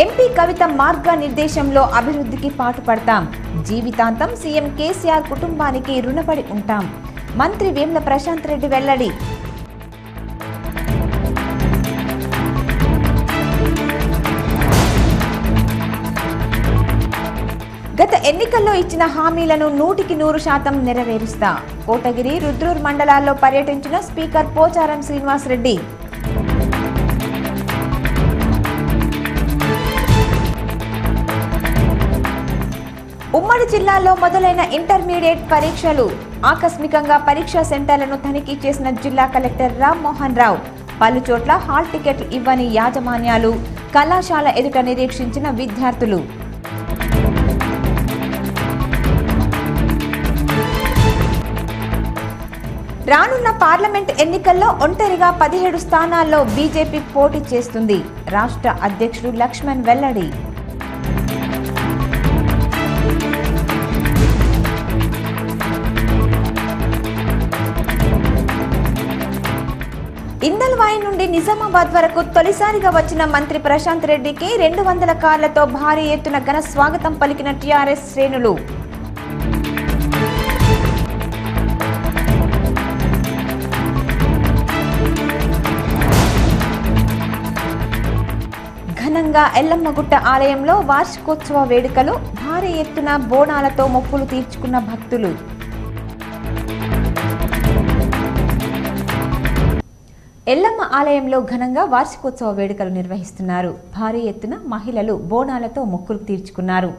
MP కవిత మార్గనిర్దేశంలో అభివృద్ధికి పాటుపడతాం. జీవితాంతం CM KCR కుటుంబానికి రుణపడి ఉంటాం. మంత్రి వేముల ప్రశాంత్ రెడ్డి వెల్లడి. గత ఎన్నికల్లో ఇచ్చిన హామీలను 100% నెరవేరుస్తా. కోటగిరి, రుద్రూర్ మండలాల్లో పర్యటించిన స్పీకర్ పోచారం శ్రీనివాస్ రెడ్డి. ఉమ్మడి జిల్లాలో మొదలైన ఇంటర్మీడియట్ పరీక్షలు. ఆకస్మికంగా పరీక్షా సెంటర్లను తనిఖీ చేసిన జిల్లా కలెక్టర్ రామ్మోహన్ రావు. పలుచోట్ల హాల్ టికెట్లు ఇవ్వని యాజమాన్యాలు, కళాశాల ఎదుట నిరీక్షించిన విద్యార్థులు. రానున్న పార్లమెంట్ ఎన్నికల్లో ఒంటరిగా 17 స్థానాల్లో బీజేపీ పోటీ చేస్తుంది. రాష్ట్ర అధ్యక్షుడు లక్ష్మణ్ వెల్లడి. ఇందల్వాయి నుండి నిజామాబాద్ వరకు తొలిసారిగా వచ్చిన మంత్రి ప్రశాంత్ రెడ్డికి 200 కార్లతో భారీ ఎత్తున ఘన స్వాగతం పలికిన టీఆర్ఎస్ శ్రేణులు. ఘనంగా ఎల్లమ్మగుట్ట ఆలయంలో వార్షికోత్సవ వేడుకలు. భారీ ఎత్తున బోనాలతో మొక్కులు తీర్చుకున్న భక్తులు. ఎల్లమ్మ ఆలయంలో ఘనంగా వార్షికోత్సవ వేడుకలు నిర్వహిస్తున్నారు. భారీ ఎత్తున మహిళలు బోనాలతో మొక్కులు తీర్చుకున్నారు.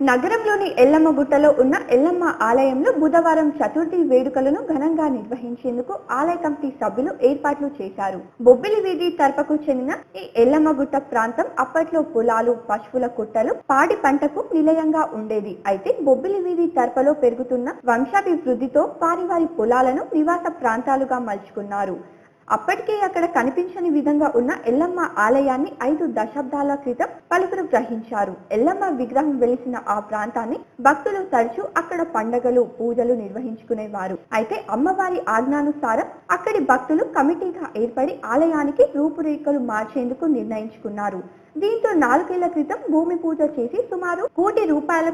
నగరంలోని ఎల్లమ్మగుట్టలో ఉన్న ఎల్లమ్మ ఆలయంలో బుధవారం చతుర్థి వేడుకలను ఘనంగా నిర్వహించేందుకు ఆలయ కమిటీ సభ్యులు ఏర్పాట్లు చేశారు. బొబ్బిలి వీధి తరపుకు చెందిన ఈ ఎల్లమ్మగుట్ట ప్రాంతం అప్పట్లో పొలాలు, పశువుల కుట్టలు, పాడి పంటకు నిలయంగా ఉండేది. అయితే బొబ్బిలి వీధి తరపులో పెరుగుతున్న వంశాభివృద్ధితో వారి పొలాలను నివాస ప్రాంతాలుగా మలుచుకున్నారు. అప్పటికే అక్కడ కనిపించని విధంగా ఉన్న ఎల్లమ్మ ఆలయాన్ని 5 దశాబ్దాల క్రితం పలువురు గ్రహించారు. ఎల్లమ్మ విగ్రహం వెలిసిన ఆ ప్రాంతాన్ని భక్తులు తరచూ అక్కడ పండగలు, పూజలు నిర్వహించుకునేవారు. అయితే అమ్మవారి ఆజ్ఞానుసారం అక్కడి భక్తులు కమిటీగా ఏర్పడి ఆలయానికి రూపురేఖలు మార్చేందుకు నిర్ణయించుకున్నారు. దీంతో 4 ఏళ్ల క్రితం భూమి పూజ చేసి సుమారు ₹1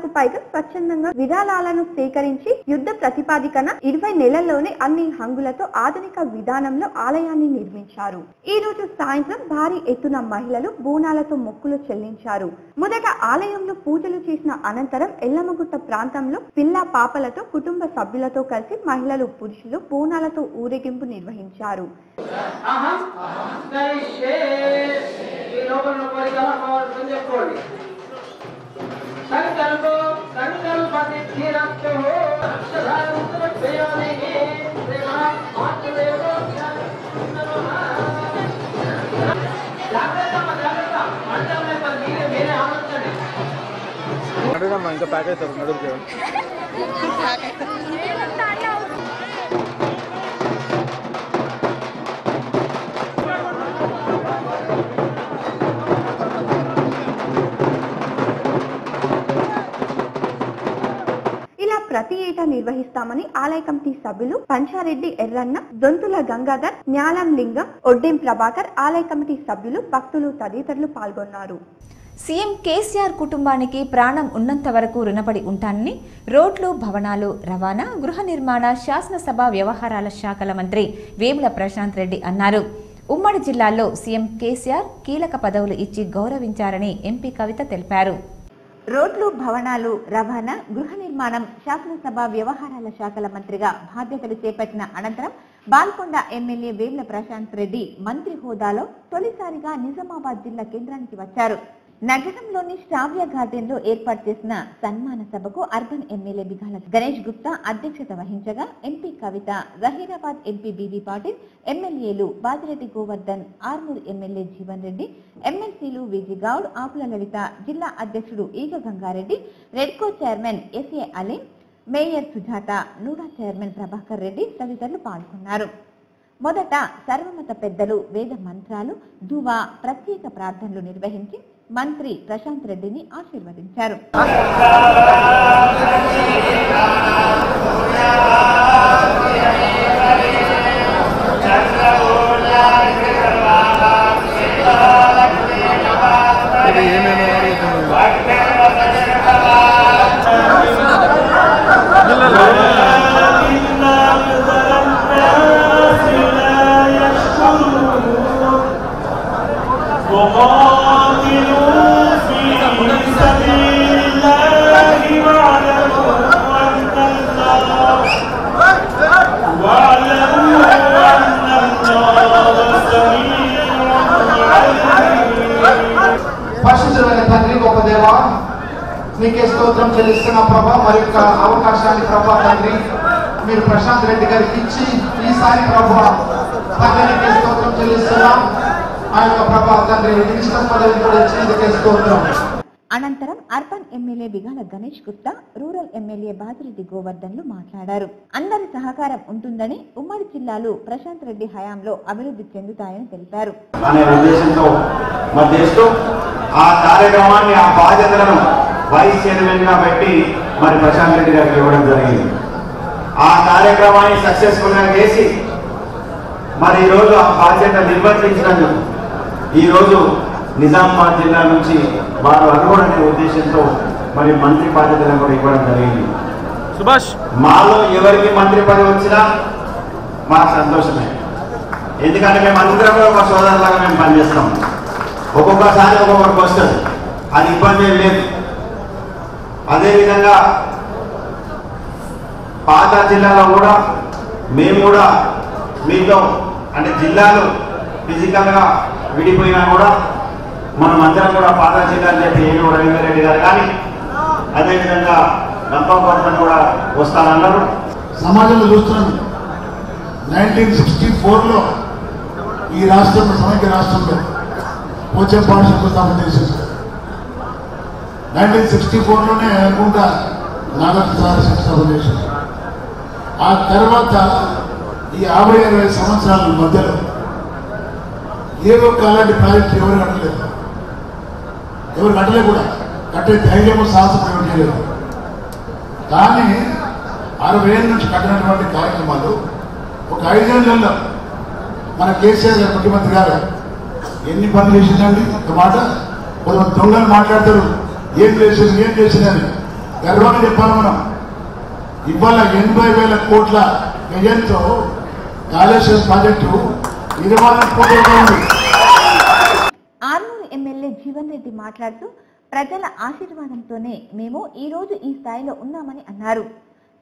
కోటి పైగా స్వచ్ఛందంగా విరాళాలను సేకరించి యుద్ధ ప్రతిపాదికన 20 నెలల్లోనే అన్ని హంగులతో ఆధునిక విధానంలో ఆలయాన్ని నిర్మించారు. ఈ రోజు సాయంత్రం భారీ ఎత్తున మహిళలు బోనాలతో మొక్కులు చెల్లించారు. మొదట ఆలయంలో పూజలు చేసిన అనంతరం ఎల్లమ్మగుట్ట ప్రాంతంలో పిల్ల పాపలతో కుటుంబ సభ్యులతో కలిసి మహిళలు, పురుషులు బోనాలతో ఊరేగింపు నిర్వహించారు. ఇంకా ప్యాక్ అవుతారు నడుపు. ప్రతి ఏటా నిర్వహిస్తామని ఆలయ కమిటీ సభ్యులు పంచారెడ్డి ఎర్రన్న, దొంతుల గంగాధర్, న్యాలం లింగం, ఒడ్డెం ప్రభాకర్, ఆలయ కమిటీ సభ్యులు, భక్తులు తదితరులు పాల్గొన్నారు. సీఎం కేసీఆర్ కుటుంబానికి ప్రాణం ఉన్నంత వరకు రుణపడి ఉంటానని రోడ్లు, భవనాలు, రవాణా, గృహ నిర్మాణ, శాసనసభ వ్యవహారాల శాఖల మంత్రి వేముల ప్రశాంత్ రెడ్డి అన్నారు. ఉమ్మడి జిల్లాల్లో సీఎం కేసీఆర్ కీలక పదవులు ఇచ్చి గౌరవించారని ఎంపీ కవిత తెలిపారు. రోడ్లు, భవనాలు, రవాణా, గృహ నిర్మాణం, శాసనసభ వ్యవహారాల శాఖల మంత్రిగా బాధ్యతలు చేపట్టిన అనంతరం బాల్కొండ ఎమ్మెల్యే వేముల ప్రశాంత్ రెడ్డి మంత్రి హోదాలో తొలిసారిగా నిజామాబాద్ జిల్లా కేంద్రానికి వచ్చారు. నగరంలోని శ్రావ్య గార్డెన్ లో ఏర్పాటు చేసిన సన్మాన సభకు అర్బన్ ఎమ్మెల్యే బిగాల గణేష్ గుప్తా అధ్యక్షత వహించగా MP Kavitha, Zaheerabad MP B B Patil, ఎమ్మెల్యేలు బాజిరెడ్డి గోవర్ధన్, ఆర్మూర్ ఎమ్మెల్యే జీవన్ రెడ్డి, ఎమ్మెల్సీలు విజి గౌడ్, ఆకుల లలిత, జిల్లా అధ్యక్షుడు Eega Gangareddy, Redco chairman S A Aleem, mayor Sujatha, NUDA chairman Prabhakar Reddy తదితరులు పాల్గొన్నారు. మొదట సర్వమత పెద్దలు వేద మంత్రాలు, దువా, ప్రత్యేక ప్రార్థనలు నిర్వహించి మంత్రి ప్రశాంత్ రెడ్డిని ఆశీర్వదించారు. ఏమేమి మరి యొక్క అవకాశాన్ని ప్రభా తండ్రి మీరు ప్రశాంత్ రెడ్డి గారికి ఇచ్చి ఈసారి ప్రభా తండ్రికి స్తోత్రం చెల్లిస్తున్నాం. ఆ యొక్క ప్రభా తండ్రి మినిస్టర్ పదవి కూడా ఇచ్చినందుకే స్తోత్రం. అనంతరం urban MLA Bigala Ganesh Gupta, rural MLA Bajireddy గోవర్ధన్లు మాట్లాడారు. అందరి సహకారం ఉంటుందని, ఉమ్మడి జిల్లాలు ప్రశాంత్ రెడ్డి హయాంలో అభివృద్ధి చెందుతాయని తెలిపారు. అనే ఉద్దేశంతో మరి చేస్తూ ఆ కార్యక్రమాన్ని ఆ బాధ్యతలను వైస్ చైర్మన్ గా పెట్టి మరి ప్రశాంత్ రెడ్డి గారికి ఇవ్వడం జరిగింది. ఆ కార్యక్రమాన్ని సక్సెస్ఫుల్ గా చేసి మరి ఈరోజు ఆ బాధ్యత నిర్వర్తించినందుకు ఈరోజు నిజామాబాద్ జిల్లా నుంచి వారు అనుకోవడనే ఉద్దేశంతో మరి మంత్రి బాధ్యతలను కూడా ఇవ్వడం జరిగింది. సుభాష్ మాలో ఎవరికి మంత్రి పదవి వచ్చినా మాకు సంతోషమే. ఎందుకంటే మేము అందరం ఒక సోదరులాగా మేము పనిచేస్తాం. ఒక్కొక్కసారి ఒక్కొక్కరికి వస్తుంది, అది ఇబ్బంది ఏం లేదు. అదేవిధంగా పాత జిల్లాలో కూడా మేము కూడా మీతో అంటే జిల్లాలు ఫిజికల్గా విడిపోయినా కూడా మనం అందరం కూడా పాత జిల్లా అని చెప్పి ఏను రవీంద్రెడ్డి గారు కానీ అదేవిధంగా నంపవరం కూడా వస్తానన్నారు. సమాజంలో చూస్తున్నాం 1964లో ఈ రాష్ట్రంలో సమైక్య రాష్ట్రంలో పోచంపాడు శంకుస్థాపన చేశారు. 1964లోనే అనుకుంటా నాగార్జున శంకుస్థాపన చేశారు. ఆ తర్వాత ఈ 50-60 సంవత్సరాల మధ్యలో ఏ ఒక్క అలాంటి ప్రాజెక్టు ఎవరు కట్టలేదు కూడా. కట్టే ధైర్యము సాహసం ఎవరు చేయలేదు. కానీ 60 ఏళ్ళ నుంచి కట్టినటువంటి కార్యక్రమాలు ఒక 5 ఏళ్లలో మన కేసీఆర్ గారు ముఖ్యమంత్రి గారు ఎన్ని పనులు చేసిందండి. ఒక మాట కొంతమంది దొంగలు మాట్లాడతారు, ఏం చేసిందని గర్వంగా చెప్పాలి. మనం ఇవాళ 80,000 కోట్ల వ్యయంతో కాళేశ్వరం ప్రాజెక్టు నిర్మాణం పూర్తవుతోంది. ఆర్మూరు ఎమ్మెల్యే జీవన్ రెడ్డి మాట్లాడుతూ ప్రజల ఆశీర్వాదంతోనే మేము ఈ రోజు ఈ స్థాయిలో ఉన్నామని అన్నారు.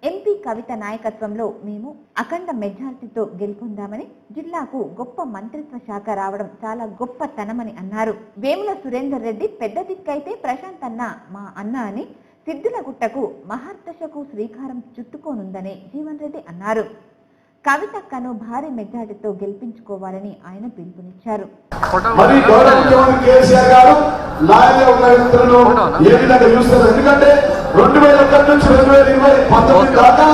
ఎంపీ కవిత నాయకత్వంలో మేము అఖండ మెజార్టీతో గెలుపొందామని, జిల్లాకు గొప్ప మంత్రిత్వ శాఖ రావడం చాలా గొప్పతనమని అన్నారు. వేముల సురేందర్ రెడ్డి పెద్ద దిక్కైతే ప్రశాంత్ అన్న మా అన్న అని సిద్దులగుట్టకు మహర్దశకు శ్రీకారం చుట్టుకోనుందని జీవన్ రెడ్డి అన్నారు. కవితక్కను భారీ మెజార్టీతో గెలిపించుకోవాలని ఆయన పిలుపునిచ్చారు. మరి గౌరవ ముఖ్యమంత్రి కేసీఆర్ గారు లాయర్గా ఉన్న వ్యక్తులను ఏ విధంగా చూస్తారు? ఎందుకంటే 2001 నుంచి 2019 దాకా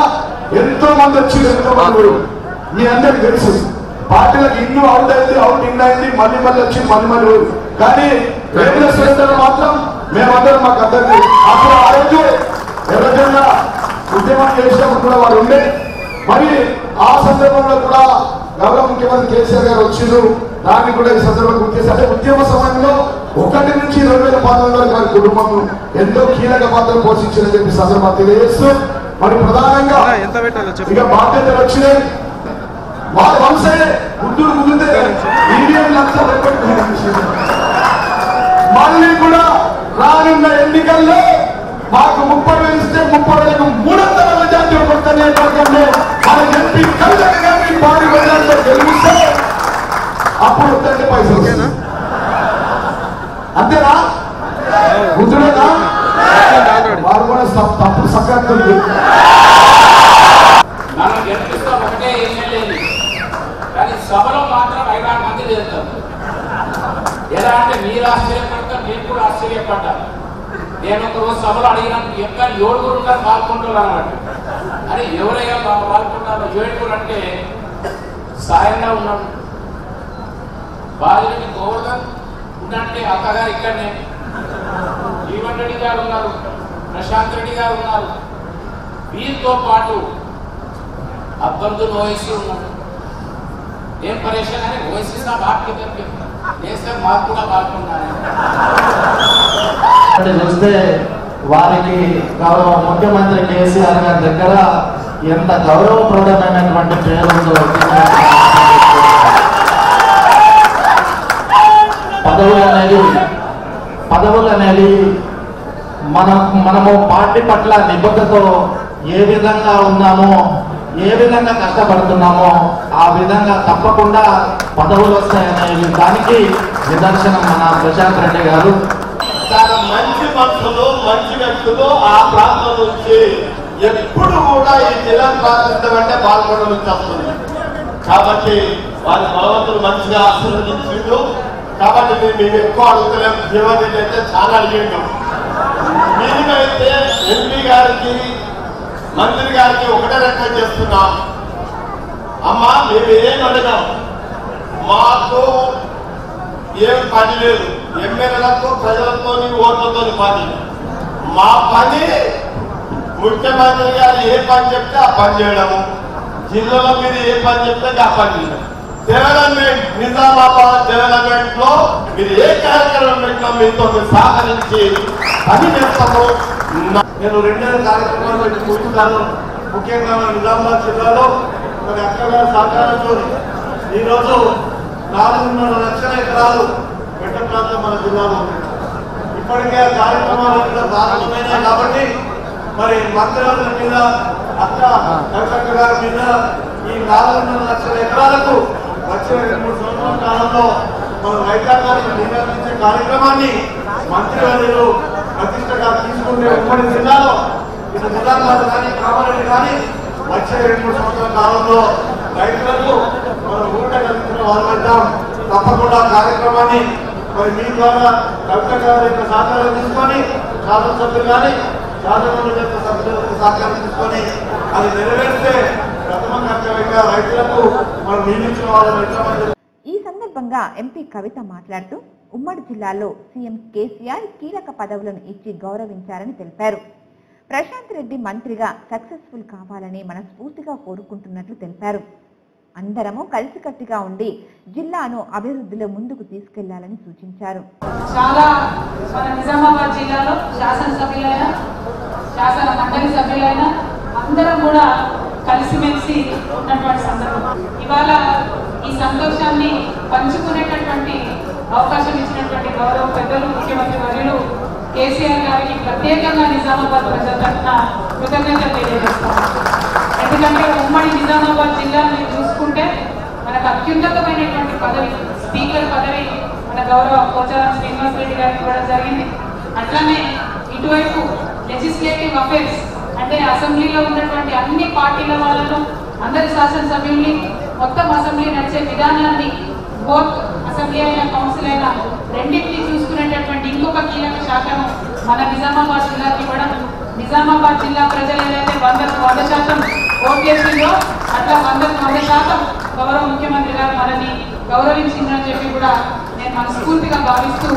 ఎంతో మంది వచ్చి ఎంతో మంది మీ అందరికి తెలుసు. పార్టీలకు ఇన్ను అవుట్ అయింది, అవుట్ ఇన్ అయింది, మళ్ళీ వచ్చి మళ్ళీ కానీ వేముల సురేందర్ మాత్రం మేమందరం మాకు అందరికి అప్పుడు ఆ రోజు ఎవరికైనా ఉద్యమం చేసినప్పుడు కూడా వారు ఉండే. మరి ఆ సందర్భంలో కూడా గౌరవ ముఖ్యమంత్రి కేసీఆర్ గారు వచ్చిండ్రు. దాన్ని కూడా ఈ సందర్భంగా గుర్తు చేసి అంటే ఉద్యమ సమయంలో 1 నుంచి 2019 వరకు వారి కుటుంబం ఎంతో కీలక పాత్ర పోషించారని చెప్పి సందర్భంగా తెలియజేస్తూ మరి ప్రధానంగా ఇక బాధ్యతలు వచ్చినాయి. వారి వంశే ముందే ఈవీఎంలంతా మళ్ళీ కూడా రానున్న ఎన్నికల్లో మాకు 30,000 ఇస్తే 30,000కు 300 మెజార్టీ కొత్త నియోజకవర్గంలో మన ఎంపీ కవిత గారిని భారీ మెజార్టీతో గెలిపిస్తే అప్పుడు వద్దంటే పైసలు వస్తాయి. అంతేనా? గుర్తులేదా? వారు కూడా తప్పుడు సక్రతుంది. మనం గెలిపిస్తాం ఒకటే ఎమ్మెల్యేని, కానీ సభలో మాత్రం 5-6 మంది చేస్తారు. ఎలా అంటే మీరు ఆశ్చర్యపడతారు, నేను కూడా ఆశ్చర్యపడ్డాను. నేను ఒక రోజు సభలో అడిగినప్పుడు ఎక్కడ 7 ఉంటారు పాల్గొంటారు అన్నమాట. అని ఎవరైనా పాల్గొంటారు 7 అంటే సాయంగా ఉన్నాడు. బాధిరెడ్డి గోవర్ధన్ ఉన్నట్టే అక్కగారు ఇక్కడనే, జీవన్ రెడ్డి గారు ఉన్నారు, ప్రశాంత్ రెడ్డి గారు ఉన్నారు. వీరితో పాటు అబ్దుల్ ఓవైసీ ఉన్నాడు. ఏం పరేషాన్ అని ఓవైసీ సాబ్ ఆప్కి దగ్గర నేను సార్ మాకు కూడా పాల్గొన్నాను. చూస్తే వారికి గౌరవ ముఖ్యమంత్రి కేసీఆర్ గారి దగ్గర ఎంత గౌరవప్రదమైనటువంటి పేరు ఉందో. పదవులు అనేది మనము పార్టీ పట్ల నిబద్ధతతో ఏ విధంగా ఉన్నామో, ఏ విధంగా కష్టపడుతున్నామో ఆ విధంగా తప్పకుండా పదవులు వస్తాయనే దానికి నిదర్శనం మన ప్రశాంత్ రెడ్డి గారు. చాలా మంచి మనుషులు మంచి వ్యక్తులు ఆ ప్రాంతం నుంచి ఎప్పుడు కూడా ఈ జిల్లాను ప్రారంభించమంటే పాల్గొనడం నుంచి వస్తుంది. కాబట్టి వాళ్ళ భగవంతుడు మంచిగా ఆశీర్వదించిండు. కాబట్టి మేము ఎక్కువ అడుగుతలేము. జీవన్ రెడ్డి అయితే చాలా అడిగిండు. మీరైతే ఎంపీ గారికి మంత్రి గారికి ఒకటే రిక్వెస్ట్ చేస్తున్నాం. అమ్మా మేము ఏం అడగాం, మాకు ఏం పని లేదు. ఎమ్మెల్యేలతో ప్రజలతో ఓట్లతో పని. మా పని ముఖ్యమంత్రి గారు ఏ పని చెప్తే ఆ పని చేయడము, జిల్లాలో మీరు ఏ పని చెప్తే ఆ పని చేయడం. డెవలప్మెంట్ నిజామాబాద్ డెవలప్మెంట్ లో మీరు ఏ కార్యక్రమం పెట్టినా మీతో సహకరించి పని చేస్తాము. నేను 2 కార్యక్రమాలు పెట్టి కూర్చున్నాను. ముఖ్యంగా నిజామాబాద్ జిల్లాలో మరి అక్కగారి సహకారంతో ఈరోజు 4.5 లక్షల ఎకరాలు మెట్ట ప్రాంతం మన జిల్లాలో ఉంది. ఇప్పటికే కార్యక్రమాలు ప్రారంభమైనాయి. కాబట్టి మరి మంత్రుల మీద అక్క కవితక్క గారి మీద ఈ 4.5 లక్షల ఎకరాలకు వచ్చే 2-3 సంవత్సరాల కాలంలో మనం రైతాంగానికి నిర్ణయించే కార్యక్రమాన్ని మంత్రివర్యులు ప్రతిష్టగా తీసుకుంటే ఉమ్మడి జిల్లాలో ఇటు నిజామాబాద్ కానీ కామారెడ్డి కానీ వచ్చే 2-3 సంవత్సరాల కాలంలో రైతులకు మనం ఊట కలిసిన వాళ్ళంటాం. తప్పకుండా కార్యక్రమాన్ని మరి మీ ద్వారా కవిత గారి యొక్క సహకారం తీసుకొని శాసనసభ్యులు కానీ శాసనమండలి యొక్క సభ్యులకు సహకారం తీసుకొని అది నెరవేరిస్తే ప్రథమ కర్తవ్యంగా రైతులకు మనం నియమించిన వాళ్ళని. ఈ సందర్భంగా ఎంపీ కవిత మాట్లాడుతూ ఉమ్మడి జిల్లాలో సీఎం కేసీఆర్ కీలక పదవులను ఇచ్చి గౌరవించారని తెలిపారు. ప్రశాంత్ రెడ్డి మంత్రిగా సక్సెస్ఫుల్ కావాలని మనస్ఫూర్తిగా కోరుకుంటున్నట్లు తెలిపారు. అందరము కలిసికట్టుగా ఉండి జిల్లాను అభివృద్ధిలో ముందుకు తీసుకెళ్లాలని సూచించారు. చాలా మన నిజామాబాద్ జిల్లాలో శాసనసభ్యులైన శాసన మండలి సభ్యులైన అందరం కూడా కలిసిమెలిసి ఉన్నటువంటి సందర్భం. ఇవాళ ఈ సంతోషాన్ని పంచుకునేటటువంటి అవకాశం ఇచ్చినటువంటి గౌరవ పెద్దలు ముఖ్యమంత్రి వర్యులు కేసీఆర్ గారికి ప్రత్యేకంగా నిజామాబాద్ ప్రజల తరఫున కృతజ్ఞతలు తెలియజేస్తాం. ఎందుకంటే ఉమ్మడి నిజామాబాద్ జిల్లాను చూసుకుంటే మనకు అత్యున్నతమైనటువంటి పదవి స్పీకర్ పదవి మన గౌరవ పోచారం శ్రీనివాస్ రెడ్డి గారికి ఇవ్వడం జరిగింది. అట్లానే ఇటువైపు లెజిస్లేటివ్ అఫేర్స్ అంటే అసెంబ్లీలో ఉన్నటువంటి అన్ని పార్టీల వాళ్ళను అందరి శాసనసభ్యుల్ని మొత్తం అసెంబ్లీ నడిచే విధానాన్ని బోత్ అసెంబ్లీ అయినా కౌన్సిల్ అయినా రెండింటినీ చూసుకునేటటువంటి ఇంకొక కీలక శాఖను మన నిజామాబాద్ జిల్లాకి ఇవ్వడం, నిజామాబాద్ జిల్లా ప్రజలు ఏదైతే 100% ఓట్లేసిందో అట్లా 100% గౌరవ ముఖ్యమంత్రి గారు మనని గౌరవించిందని చెప్పి కూడా నేను మనస్ఫూర్తిగా భావిస్తూ.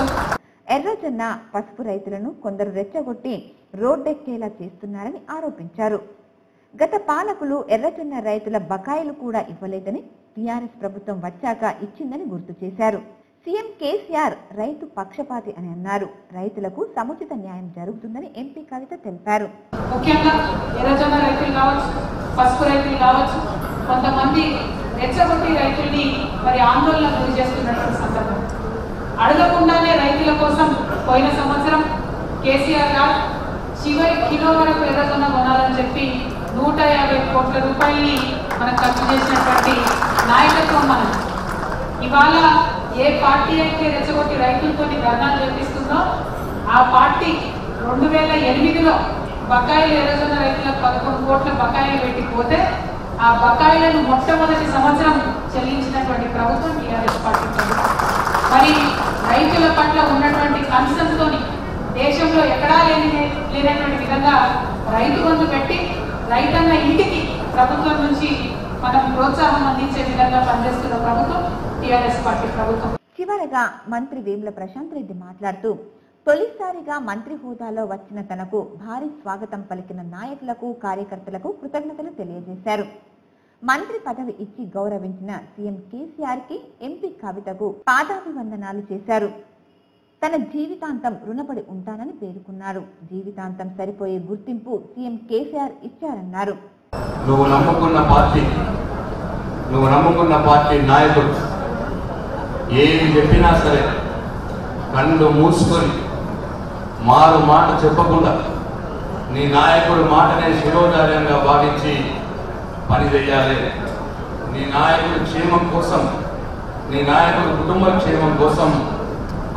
ఎర్రజొన్న పసుపు రైతులను కొందరు రెచ్చగొట్టి రోడ్డెక్కేలా చేస్తున్నారని ఆరోపించారు. గత పాలకులు ఎర్రజొన్న రైతుల బకాయిలు కూడా ఇవ్వలేదని, టీఆర్ఎస్ ప్రభుత్వం వచ్చాక ఇచ్చిందని గుర్తు చేశారు. సీఎం కేసీఆర్ రైతు పక్షపాతి అని అన్నారు. రైతులకు సముచిత న్యాయం జరుగుతుందని ఎంపీ కవిత తెలిపారు. ముఖ్యంగా ఎర్రజొన్న రైతులు కావచ్చు, పసుపు రైతులు కావచ్చు, కొంతమంది రెచ్చగొట్టి రైతుల్ని మరి ఆందోళన గురి చేస్తున్నటువంటి సందర్భం. అడగకుండానే రైతుల కోసం పోయిన సంవత్సరం కేసీఆర్ గారు చివరి కిలో వరకు ఎర్రజొన్న కొనాలని చెప్పి 150 కోట్ల రూపాయలని మనం ఖర్చు చేసినటువంటి నాయకత్వం మనం. ఇవాళ ఏ పార్టీ అయితే రెచ్చగొట్టి రైతులతో ధర్నాలు చేపిస్తుందో ఆ పార్టీ 2008లో బకాయిలు ఎర్రజొన్న రైతులకు 11 కోట్ల బకాయిలు పెట్టిపోతే ఆ బకాయిలను మొట్టమొదటి సంవత్సరం చెల్లించినటువంటి ప్రభుత్వం టీఆర్ఎస్ పార్టీ ప్రభుత్వం. మరి రైతుల పట్ల ఉన్నటువంటి కన్సర్న్ తోని దేశంలో ఎక్కడా లేనటువంటి విధంగా రైతు బంధు పెట్టి రైతన్న ఇంటికి ప్రభుత్వం నుంచి మనం ప్రోత్సాహం అందించే విధంగా పనిచేస్తున్న ప్రభుత్వం టీఆర్ఎస్ పార్టీ ప్రభుత్వం. చివరగా మంత్రి వేముల ప్రశాంత్ రెడ్డి మాట్లాడుతూ తొలిసారిగా మంత్రి హోదాలో వచ్చిన తనకు భారీ స్వాగతం పలికిన నాయకులకు కార్యకర్తలకు కృతజ్ఞతలు తెలియజేశారు. మంత్రి పదవి ఇచ్చి గౌరవించిన సీఎం కేసీఆర్ కి ఎంపీ కవితకు పాదాభివందనాలు చేశారు. తన జీవితాంతం రుణపడి ఉంటానని పేర్కొన్నారు. జీవితాంతం సరిపోయే గుర్తింపు సీఎం కేసీఆర్ ఇచ్చారన్నారు. నువ్వు నమ్ముకున్న పార్టీ నాయకుడు ఏమి చెప్పినా సరే కళ్ళు మూసుకొని మారు మాట చెప్పకుండా నీ నాయకుడు మాటనే శిరోధార్యంగా భావించి పని చేయాలి. నీ నాయకుడి క్షేమం కోసం, నీ నాయకుడి కుటుంబ క్షేమం కోసం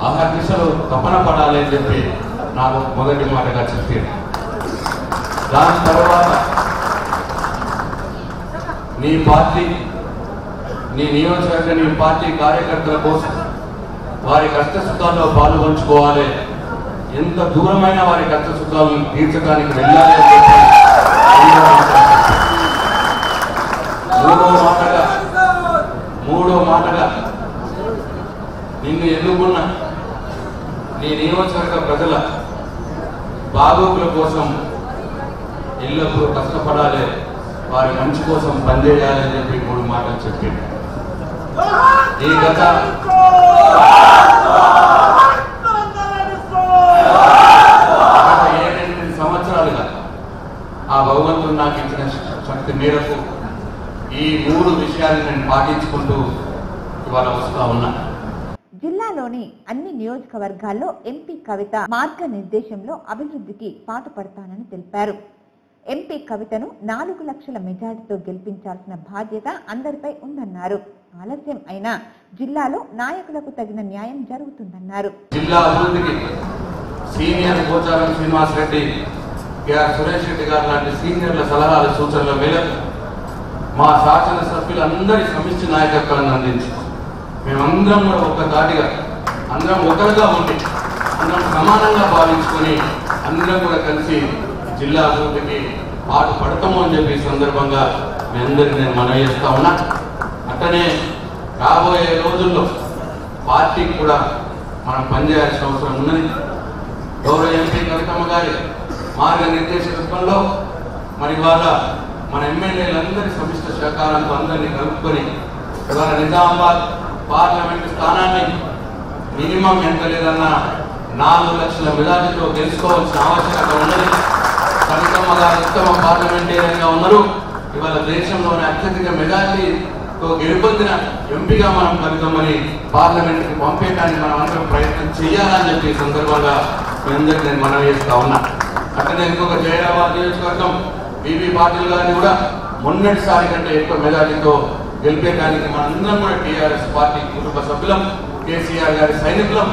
ఆహర్నిశలు తపన పడాలి అని చెప్పి నాకు మొదటి మాటగా చెప్పారు. దాని తర్వాత నీ పార్టీ, నీ నియోజకవర్గ, నీ పార్టీ కార్యకర్తల కోసం వారి కష్ట సుఖాల్లో పాలు పంచుకోవాలి, ఎంత దూరమైన వారి కష్ట సుఖాలను తీర్చడానికి వెళ్ళాలి అని చెప్పి మూడో మాటగా నిన్ను ఎన్నుకున్న నీ నియోజకవర్గ ప్రజల బాగోగుల కోసం ఎల్లప్పుడూ కష్టపడాలి, వారి మంచి కోసం పనిచేయాలి అని చెప్పి 3 మాటలు చెప్పింది. ఈ గత 7-8 సంవత్సరాలుగా ఆ భగవంతుడు నాకు ఇచ్చిన శక్తి మేరకు ఈ 3 విషయాలను నేను పాటించుకుంటూ ఇవాళ వస్తా ఉన్నా. జిల్లాలోని అన్ని నియోజకవర్గాల్లో ఎంపీ కవిత మార్గనిర్దేశంలో అభివృద్ధికి పాటుపడతానని తెలిపారు. ఎంపీ కవితను 4 లక్షల మెజారిటీతో గెలిపించాల్సిన బాధ్యత అందరిపై ఉందన్నారు. ఆలస్యం అయినా జిల్లాలో నాయకులకు తగిన న్యాయం జరుగుతుందన్నారు. జిల్లా అభివృద్ధికి సీనియర్ పోచారం శ్రీనివాస్ రెడ్డి, సురేష్ రెడ్డి గారు లాంటి సీనియర్ల సలహాలు సూచనల మేరకు మా శాసనసభ్యులందరి సమిష్టి నాయకత్వాన్ని అందించి మేమందరం కూడా ఒక్కసారిగా అందరం ఒకరుగా ఉండి అందరం సమానంగా భావించుకొని అందరం కూడా కలిసి జిల్లా అభివృద్ధికి పాటు పడతాము అని చెప్పి సందర్భంగా మీ అందరికీ నేను మనవి చేస్తా ఉన్నా. అట్టనే రాబోయే రోజుల్లో పార్టీకి కూడా మనం పనిచేయాల్సిన అవసరం ఉన్నది. గౌరవ ఎంపీ కవితమ్మ గారి మార్గనిర్దేశకంలో మరి ఇవాళ మన ఎమ్మెల్యేలందరి సమిష్ట సహకారంతో అందరినీ కలుపుకొని ఇవాళ నిజామాబాద్ పార్లమెంటు స్థానాన్ని మినిమం ఎంత లేదన్నా 4 లక్షల మెజార్టీతో గెలుచుకోవాల్సిన ఆవశ్యకత ఉన్నది. కవితమ్మ గారు ఉత్తమ పార్లమెంటేరియన్గా ఉన్నారు. ఇవాళ దేశంలోని అత్యధిక మెజార్టీతో గెలుపొందిన ఎంపీగా మనం కవితమ్మని పార్లమెంట్కి పంపేయడానికి మనం అందరం ప్రయత్నం చేయాలని చెప్పి సందర్భంగా మీ అందరికీ నేను మనవి చేస్తా ఉన్నా. అట్లనే ఇంకొక జైరాబాద్ నియోజకవర్గం బీబీ పాటిల్ గారిని కూడా మొన్నటిసారి కంటే ఎక్కువ మెజార్టీతో గెలిపేయడానికి మనందరం కూడా టీఆర్ఎస్ పార్టీ కుటుంబ సభ్యులం, కేసీఆర్ గారి సైనికులం.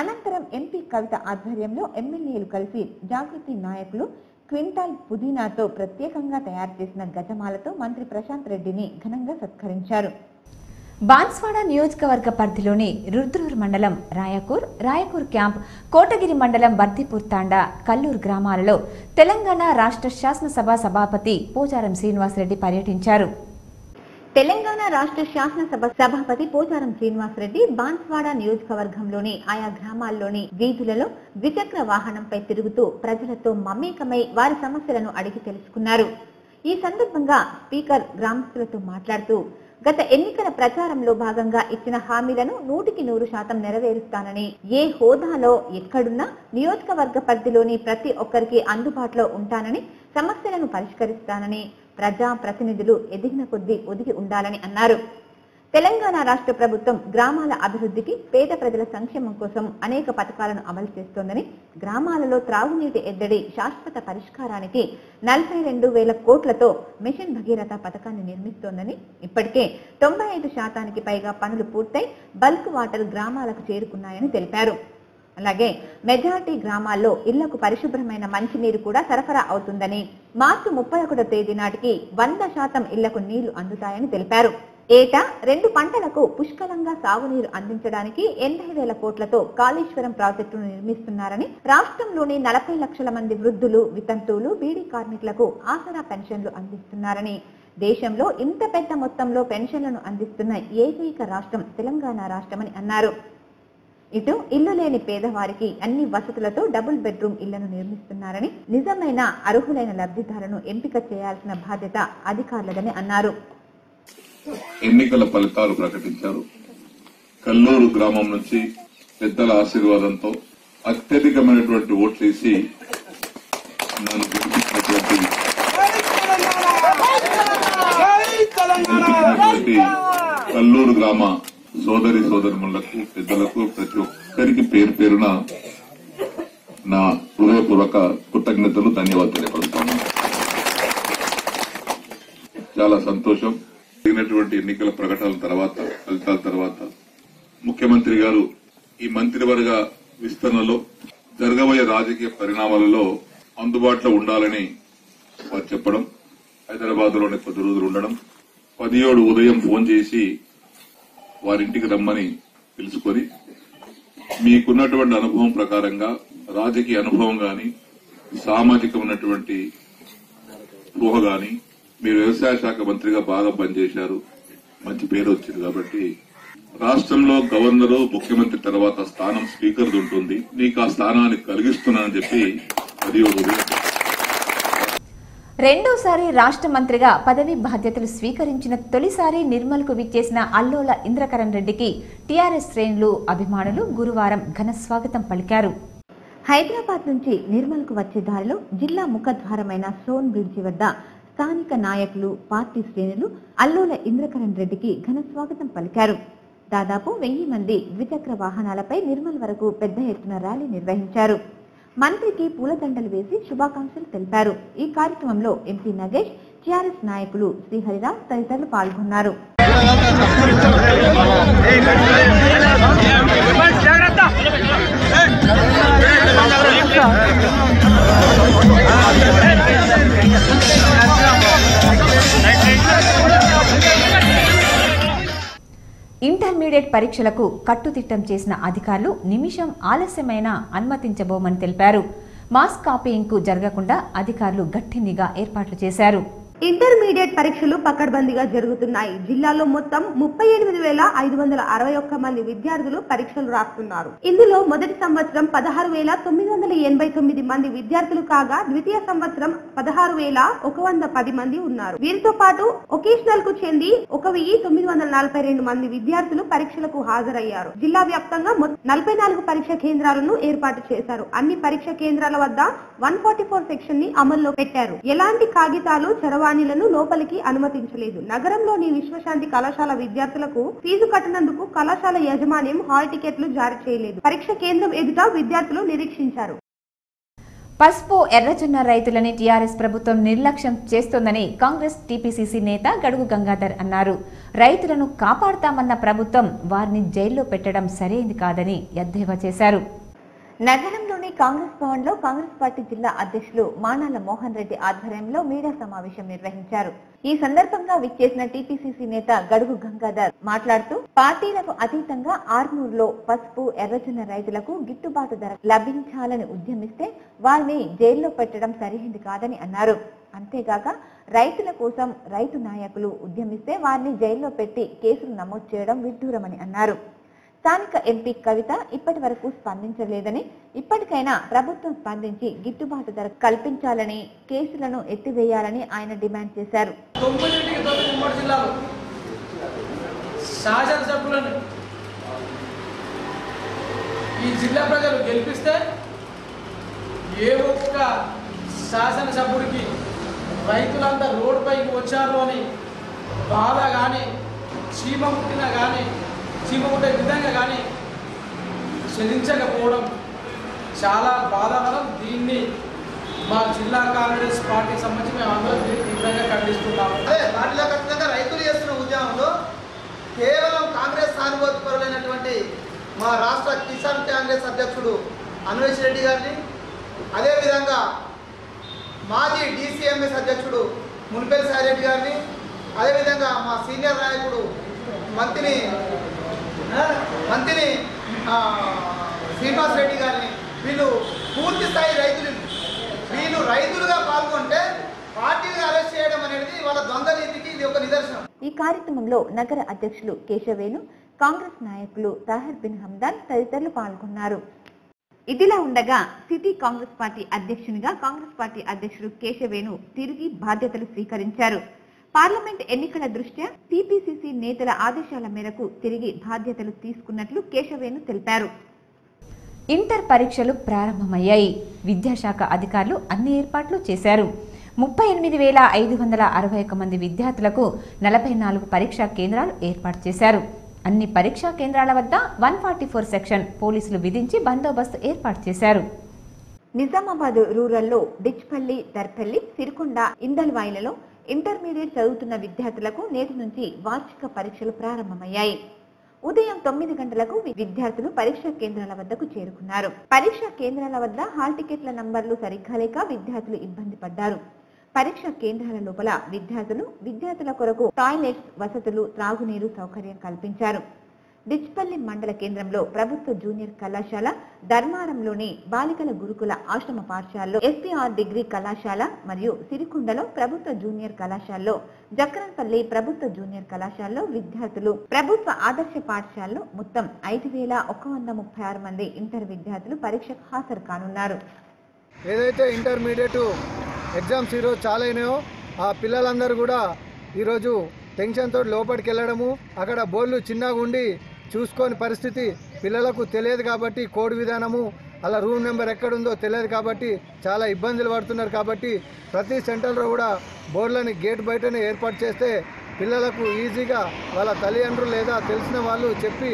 అనంతరం ఎంపీ కవిత ఆధ్వర్యంలో ఎమ్మెల్యేలు కలిసి జాగృతి నాయకులు క్వింటాల్ పుదీనాతో ప్రత్యేకంగా తయారు చేసిన గజమాలతో మంత్రి ప్రశాంత్ రెడ్డిని ఘనంగా సత్కరించారు. బాన్స్వాడ నియోజకవర్గ పరిధిలోని రుద్రూర్ మండలం రాయకూర్ క్యాంప్, కోటగిరి మండలం బర్దిపూర్ తాండా, కల్లూరు గ్రామాలలో తెలంగాణ రాష్ట్ర శాసనసభ సభాపతి పోచారం శ్రీనివాసరెడ్డి పర్యటించారు. తెలంగాణ రాష్ట్ర శాసనసభ సభాపతి పోచారం శ్రీనివాసరెడ్డి బాన్స్వాడ నియోజకవర్గంలోని ఆయా గ్రామాల్లోని వీధులలో ద్విచక్ర వాహనంపై తిరుగుతూ ప్రజలతో మమేకమై వారి సమస్యలను అడిగి తెలుసుకున్నారు. ఈ సందర్భంగా స్పీకర్ గ్రామస్తులతో మాట్లాడుతూ గత ఎన్నికల ప్రచారంలో భాగంగా ఇచ్చిన హామీలను 100% నెరవేరుస్తానని, ఏ హోదాలో ఎక్కడున్నా నియోజకవర్గ పరిధిలోని ప్రతి ఒక్కరికి అందుబాటులో ఉంటానని, సమస్యలను పరిష్కరిస్తానని, ప్రజా ప్రతినిధులు ఎదిగిన కొద్దీ ఒదిగి ఉండాలని అన్నారు. తెలంగాణ రాష్ట్ర ప్రభుత్వం గ్రామాల అభివృద్ధికి, పేద ప్రజల సంక్షేమం కోసం అనేక పథకాలను అమలు చేస్తోందని, గ్రామాలలో త్రాగునీటి ఎద్దడి శాశ్వత పరిష్కారానికి 42,000 కోట్లతో మిషన్ భగీరథ పథకాన్ని నిర్మిస్తోందని, ఇప్పటికే 95% పైగా పనులు పూర్తయి బల్క్ వాటర్ గ్రామాలకు చేరుకున్నాయని తెలిపారు. అలాగే మెజారిటీ గ్రామాల్లో ఇళ్లకు పరిశుభ్రమైన మంచినీరు కూడా సరఫరా అవుతుందని, మార్చి 31వ తేదీ నాటికి 100% ఇళ్లకు నీళ్లు అందుతాయని తెలిపారు. ఏటా 2 పంటలకు పుష్కలంగా సాగునీరు అందించడానికి 80,000 కోట్లతో కాళేశ్వరం ప్రాజెక్టును నిర్మిస్తున్నారని, రాష్ట్రంలోని 40 లక్షల మంది వృద్ధులు, వితంతువులు, బీడీ కార్మికులకు ఆసరా పెన్షన్లు అందిస్తున్నారని, దేశంలో ఇంత పెద్ద మొత్తంలో పెన్షన్లను అందిస్తున్న ఏకైక రాష్ట్రం తెలంగాణ రాష్ట్రమని అన్నారు. ఇటు ఇల్లు లేని పేదవారికి అన్ని వసతులతో డబుల్ బెడ్రూమ్ ఇళ్లను నిర్మిస్తున్నారని, నిజమైన అర్హులైన లబ్ధిదారులను ఎంపిక చేయాల్సిన బాధ్యత అధికారులదని అన్నారు. ఎన్నికల ఫలితాలు ప్రకటించారు. కల్లూరు గ్రామం నుంచి పెద్దల ఆశీర్వాదంతో అత్యధికమైనటువంటి ఓట్లేసి నన్ను గెలిపించినటువంటి కల్లూరు గ్రామ సోదరిమణులకు, పెద్దలకు, ప్రతి ఒక్కరికి పేరు పేరున నా హృదయపూర్వక కృతజ్ఞతలు, ధన్యవాదాలు తెలియపరుస్తాను. చాలా సంతోషం. జరిగినటువంటి ఎన్నికల ప్రకటనల తర్వాత, ఫలితాల తర్వాత ముఖ్యమంత్రి గారు ఈ మంత్రివర్గ విస్తరణలో జరగబోయే రాజకీయ పరిణామాలలో అందుబాటులో ఉండాలని వారు చెప్పడం, హైదరాబాద్ లోనే 10 రోజులు ఉండడం, 17 ఉదయం ఫోన్ చేసి వారింటికి రమ్మని పిలుచుకొని మీకున్నటువంటి అనుభవం ప్రకారంగా రాజకీయ అనుభవం గాని సామాజికమైనటువంటి ఊహ గాని మీరు వ్యవసాయ శాఖ మంత్రిగా బాగా పనిచేశారు, మంచి పేరు వచ్చింది కాబట్టి రాష్ట్రంలో గవర్నరు ముఖ్యమంత్రి తర్వాత స్థానం స్పీకర్ది ఉంటుంది, నీకు ఆ స్థానాన్ని కలిగిస్తున్నానని చెప్పి 17 ఉదయం రెండోసారి రాష్ట్ర మంత్రిగా పదవి బాధ్యతలు స్వీకరించిన తొలిసారి నిర్మల్కు విచ్చేసిన అల్లోల ఇంద్రకరణ్ రెడ్డికి టీఆర్ఎస్ శ్రేణులు అభిమానులు గురువారం ఘన స్వాగతం పలికారు. హైదరాబాద్ నుంచి నిర్మల్కు వచ్చే దారిలో జిల్లా ముఖద్వారమైన సోన్ బ్రిడ్జి వద్ద స్థానిక నాయకులు, పార్టీ శ్రేణులు అల్లోల ఇంద్రకరణ్ రెడ్డికి ఘన స్వాగతం పలికారు. దాదాపు 1000 మంది ద్విచక్ర వాహనాలపై నిర్మల్ వరకు పెద్ద ఎత్తున ర్యాలీ నిర్వహించారు. మంత్రికి పూలదండలు వేసి శుభాకాంక్షలు తెలిపారు. ఈ కార్యక్రమంలో ఎంపీ నగేష్, టీఆర్ఎస్ నాయకులు శ్రీహరిరావు తదితరులు పాల్గొన్నారు. ఇంటర్మీడియట్ పరీక్షలకు కట్టుదిట్టం చేసిన అధికారులు నిమిషం ఆలస్యమైన అనుమతించబోమని తెలిపారు. మాస్ కాపీయింగ్ కు జరగకుండా అధికారులు గట్టి నిఘా ఏర్పాట్లు చేశారు. ఇంటర్మీడియట్ పరీక్షలు పకడ్బందీగా జరుగుతున్నాయి. జిల్లాలో మొత్తం 38,561 మంది విద్యార్థులు పరీక్షలు రాస్తున్నారు. ఇందులో మొదటి సంవత్సరం 16,989 మంది విద్యార్థులు కాగా ద్వితీయ సంవత్సరం 16,110 మంది ఉన్నారు. వీరితో పాటు ఒకేషనల్ కు చెంది 1,942 మంది విద్యార్థులు పరీక్షలకు హాజరయ్యారు. జిల్లా వ్యాప్తంగా 44 పరీక్ష కేంద్రాలను ఏర్పాటు చేశారు. అన్ని పరీక్ష కేంద్రాల వద్ద 144 సెక్షన్ ని అమల్లో పెట్టారు. ఎలాంటి కాగితాలు, చరవాణిలను లోపలికి అనుమతించలేదు. నగరంలోని విశ్వశాంతి కళాశాల విద్యార్థులకు ఫీజు కట్టనందుకు కళాశాల యాజమాన్యం హాల్ టికెట్లు జారీ చేయలేదు. పరీక్ష కేంద్రం ఎదుట విద్యార్థులు నిరీక్షించారు. పసుపు, ఎర్రజొన్న రైతులని టీఆర్ఎస్ ప్రభుత్వం నిర్లక్ష్యం చేస్తోందని కాంగ్రెస్ టీపీసీసీ నేత గడుగు గంగాధర్ అన్నారు. రైతులను కాపాడతామన్న ప్రభుత్వం వారిని జైల్లో పెట్టడం సరైంది కాదని ఎద్దేవా చేశారు. నగరంలోని కాంగ్రెస్ భవన్ లో కాంగ్రెస్ పార్టీ జిల్లా అధ్యక్షులు మానాల మోహన్ రెడ్డి ఆధ్వర్యంలో మీడియా సమావేశం నిర్వహించారు. ఈ సందర్భంగా విచ్చేసిన టీపీసీసీ నేత గడుగు గంగాధర్ మాట్లాడుతూ పార్టీలకు అతీతంగా ఆర్మూర్లో పసుపు, ఎర్రజొన్న రైతులకు గిట్టుబాటు ధర లభించాలని ఉద్యమిస్తే వారిని జైల్లో పెట్టడం సరైంది కాదని అన్నారు. అంతేగాక రైతుల కోసం రైతు నాయకులు ఉద్యమిస్తే వారిని జైల్లో పెట్టి కేసులు నమోదు చేయడం విడ్డూరమని అన్నారు. స్థానిక ఎంపీ కవిత ఇప్పటి వరకు స్పందించలేదని, ఇప్పటికైనా ప్రభుత్వం స్పందించి గిట్టుబాటు ధర కల్పించాలని, కేసులను ఎత్తివేయాలని ఆయన డిమాండ్ చేశారు. శాసనసభ్యులను ఈ జిల్లా ప్రజలు గెలిపిస్తే ఏ ఒక్క శాసనసభ్యుడికి రైతులంతా రోడ్డుపైకి వచ్చారు అని బాధ కానీ, చీమ పుట్టిన కానీ, చీమ పుట్టే విధంగా కానీ చెల్లించకపోవడం చాలా బాధాకరం. దీన్ని మా జిల్లా కాంగ్రెస్ పార్టీకి సంబంధించి మేము అందరం తీవ్రంగా ఖండిస్తున్నాము. అదే వాటిలో ఖచ్చితంగా రైతులు చేస్తున్న ఉద్యమంలో కేవలం కాంగ్రెస్ సానుభూతిపరులైనటువంటి మా రాష్ట్ర కిసాన్ కాంగ్రెస్ అధ్యక్షుడు అన్వేష్ రెడ్డి గారిని, అదేవిధంగా మాజీ డీసీఎంఎస్ అధ్యక్షుడు మునిపల్లి సాయిరెడ్డి గారిని, అదేవిధంగా మా సీనియర్ నాయకుడు మంత్రి శ్రీనివాస్ రెడ్డి గారిని, వీళ్ళు పూర్తి స్థాయి వీళ్ళు రైతులుగా పాల్గొంటే పార్టీలుగా అరెస్ట్ చేయడం అనేది వాళ్ళ ద్వంద్వ నీతికి ఇది ఒక నిదర్శనం. ఈ కార్యక్రమంలో నగర అధ్యక్షులు కేశవేను, కాంగ్రెస్ నాయకులు తాహర్ బిన్ హమ్దాన్ తదితరులు పాల్గొన్నారు. ఇదిలా ఉండగా సిటీ కాంగ్రెస్ పార్టీ అధ్యక్షునిగా కాంగ్రెస్ పార్టీ అధ్యక్షుడు కేశవేను తిరిగి బాధ్యతలు స్వీకరించారు. పార్లమెంట్ ఎన్నికల దృష్ట్యా టీపీసీసీ నేతల ఆదేశాల మేరకు తిరిగి బాధ్యతలు తీసుకున్నట్లు కేశవేను తెలిపారు. ఇంటర్ పరీక్షలు ప్రారంభమయ్యాయి. విద్యాశాఖ అధికారులు అన్ని ఏర్పాట్లు చేశారు. 38,561 మంది విద్యార్థులకు 44 పరీక్షా కేంద్రాలు ఏర్పాటు చేశారు. అన్ని పరీక్షా కేంద్రాల వద్ద 144 సెక్షన్ పోలీసులు విధించి బందోబస్తు ఏర్పాటు చేశారు. నిజామాబాద్ రూరల్లో డిచ్పల్లి, దర్పల్లి, సిరికొండ, ఇందల్వాయిలలో ఇంటర్మీడియట్ చదువుతున్న విద్యార్థులకు నేటి నుంచి వార్షిక పరీక్షలు ప్రారంభమయ్యాయి. ఉదయం 9 గంటలకు విద్యార్థులు పరీక్షా కేంద్రాల వద్దకు చేరుకున్నారు. పరీక్షా కేంద్రాల వద్ద హాల్ టికెట్ల నంబర్లు సరిగ్గా లేక విద్యార్థులు ఇబ్బంది పడ్డారు. పరీక్షా కేంద్రాల లోపల విద్యార్థుల కొరకు టాయిలెట్స్, వసతులు, త్రాగునీరు సౌకర్యం కల్పించారు. డిచ్పల్లి మండల కేంద్రంలో ప్రభుత్వ జూనియర్ కళాశాల, ధర్మారంలోని బాలికల గురుకుల ఆశ్రమ పాఠశాలలో ఎస్పీఆర్ డిగ్రీ కళాశాల మరియు సిరికొండలో ప్రభుత్వ జూనియర్ కళాశాలలో, జక్రన్పల్లి ప్రభుత్వ జూనియర్ కళాశాలలో విద్యార్థులు, ప్రభుత్వ ఆదర్శ పాఠశాలలో మొత్తం 5,136 మంది ఇంటర్ విద్యార్థులు పరీక్షకు హాజరు కానున్నారు. ఏదైతే ఇంటర్మీడియట్ ఎగ్జామ్స్ ఈరోజు చాలా అయినాయో ఆ పిల్లలందరూ కూడా ఈరోజు టెన్షన్తో లోపలికి వెళ్ళడము, అక్కడ బోర్లు చిన్నగా ఉండి చూసుకొని పరిస్థితి పిల్లలకు తెలియదు కాబట్టి కోడ్ విధానము అలా రూమ్ నెంబర్ ఎక్కడుందో తెలియదు కాబట్టి చాలా ఇబ్బందులు పడుతున్నారు. కాబట్టి ప్రతి సెంటర్లో కూడా బోర్డులని గేట్ బయటనే ఏర్పాటు చేస్తే పిల్లలకు ఈజీగా వాళ్ళ తల్లిదండ్రులు లేదా తెలిసిన వాళ్ళు చెప్పి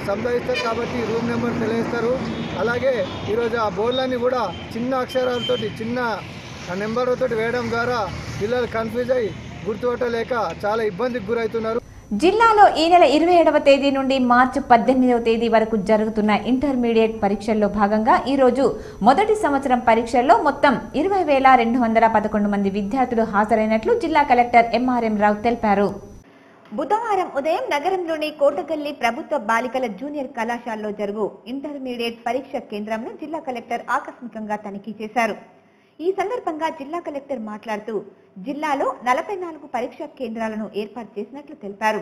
సంపాదిస్తారు కాబట్టి రూమ్ నెంబర్ తెలియజేస్తారు. అలాగే ఈరోజు ఆ బోర్డులన్నీ కూడా చిన్న అక్షరాలతోటి చిన్న నెంబర్లతో వేయడం ద్వారా పిల్లలు కన్ఫ్యూజ్ అయ్యి గుర్తుపట్టలేక చాలా ఇబ్బందికి గురవుతున్నారు. జిల్లాలో ఈ నెల 27వ తేదీ నుండి మార్చి 18వ తేదీ వరకు జరుగుతున్న ఇంటర్మీడియట్ పరీక్షల్లో భాగంగా ఈ రోజు మొదటి సంవత్సరం పరీక్షల్లో మొత్తం 20,211 మంది విద్యార్థులు హాజరైనట్లు జిల్లా కలెక్టర్ ఎంఆర్ఎం రావు తెలిపారు. బుధవారం ఉదయం నగరంలోని కోటగల్లి ప్రభుత్వ బాలికల జూనియర్ కళాశాలలో జరుగు ఇంటర్మీడియట్ పరీక్ష కేంద్రంను జిల్లా కలెక్టర్ ఆకస్మికంగా తనిఖీ చేశారు. ఈ సందర్భంగా జిల్లా కలెక్టర్ మాట్లాడుతూ జిల్లాలో 44 పరీక్షా కేంద్రాలను ఏర్పాటు చేసినట్లు తెలిపారు.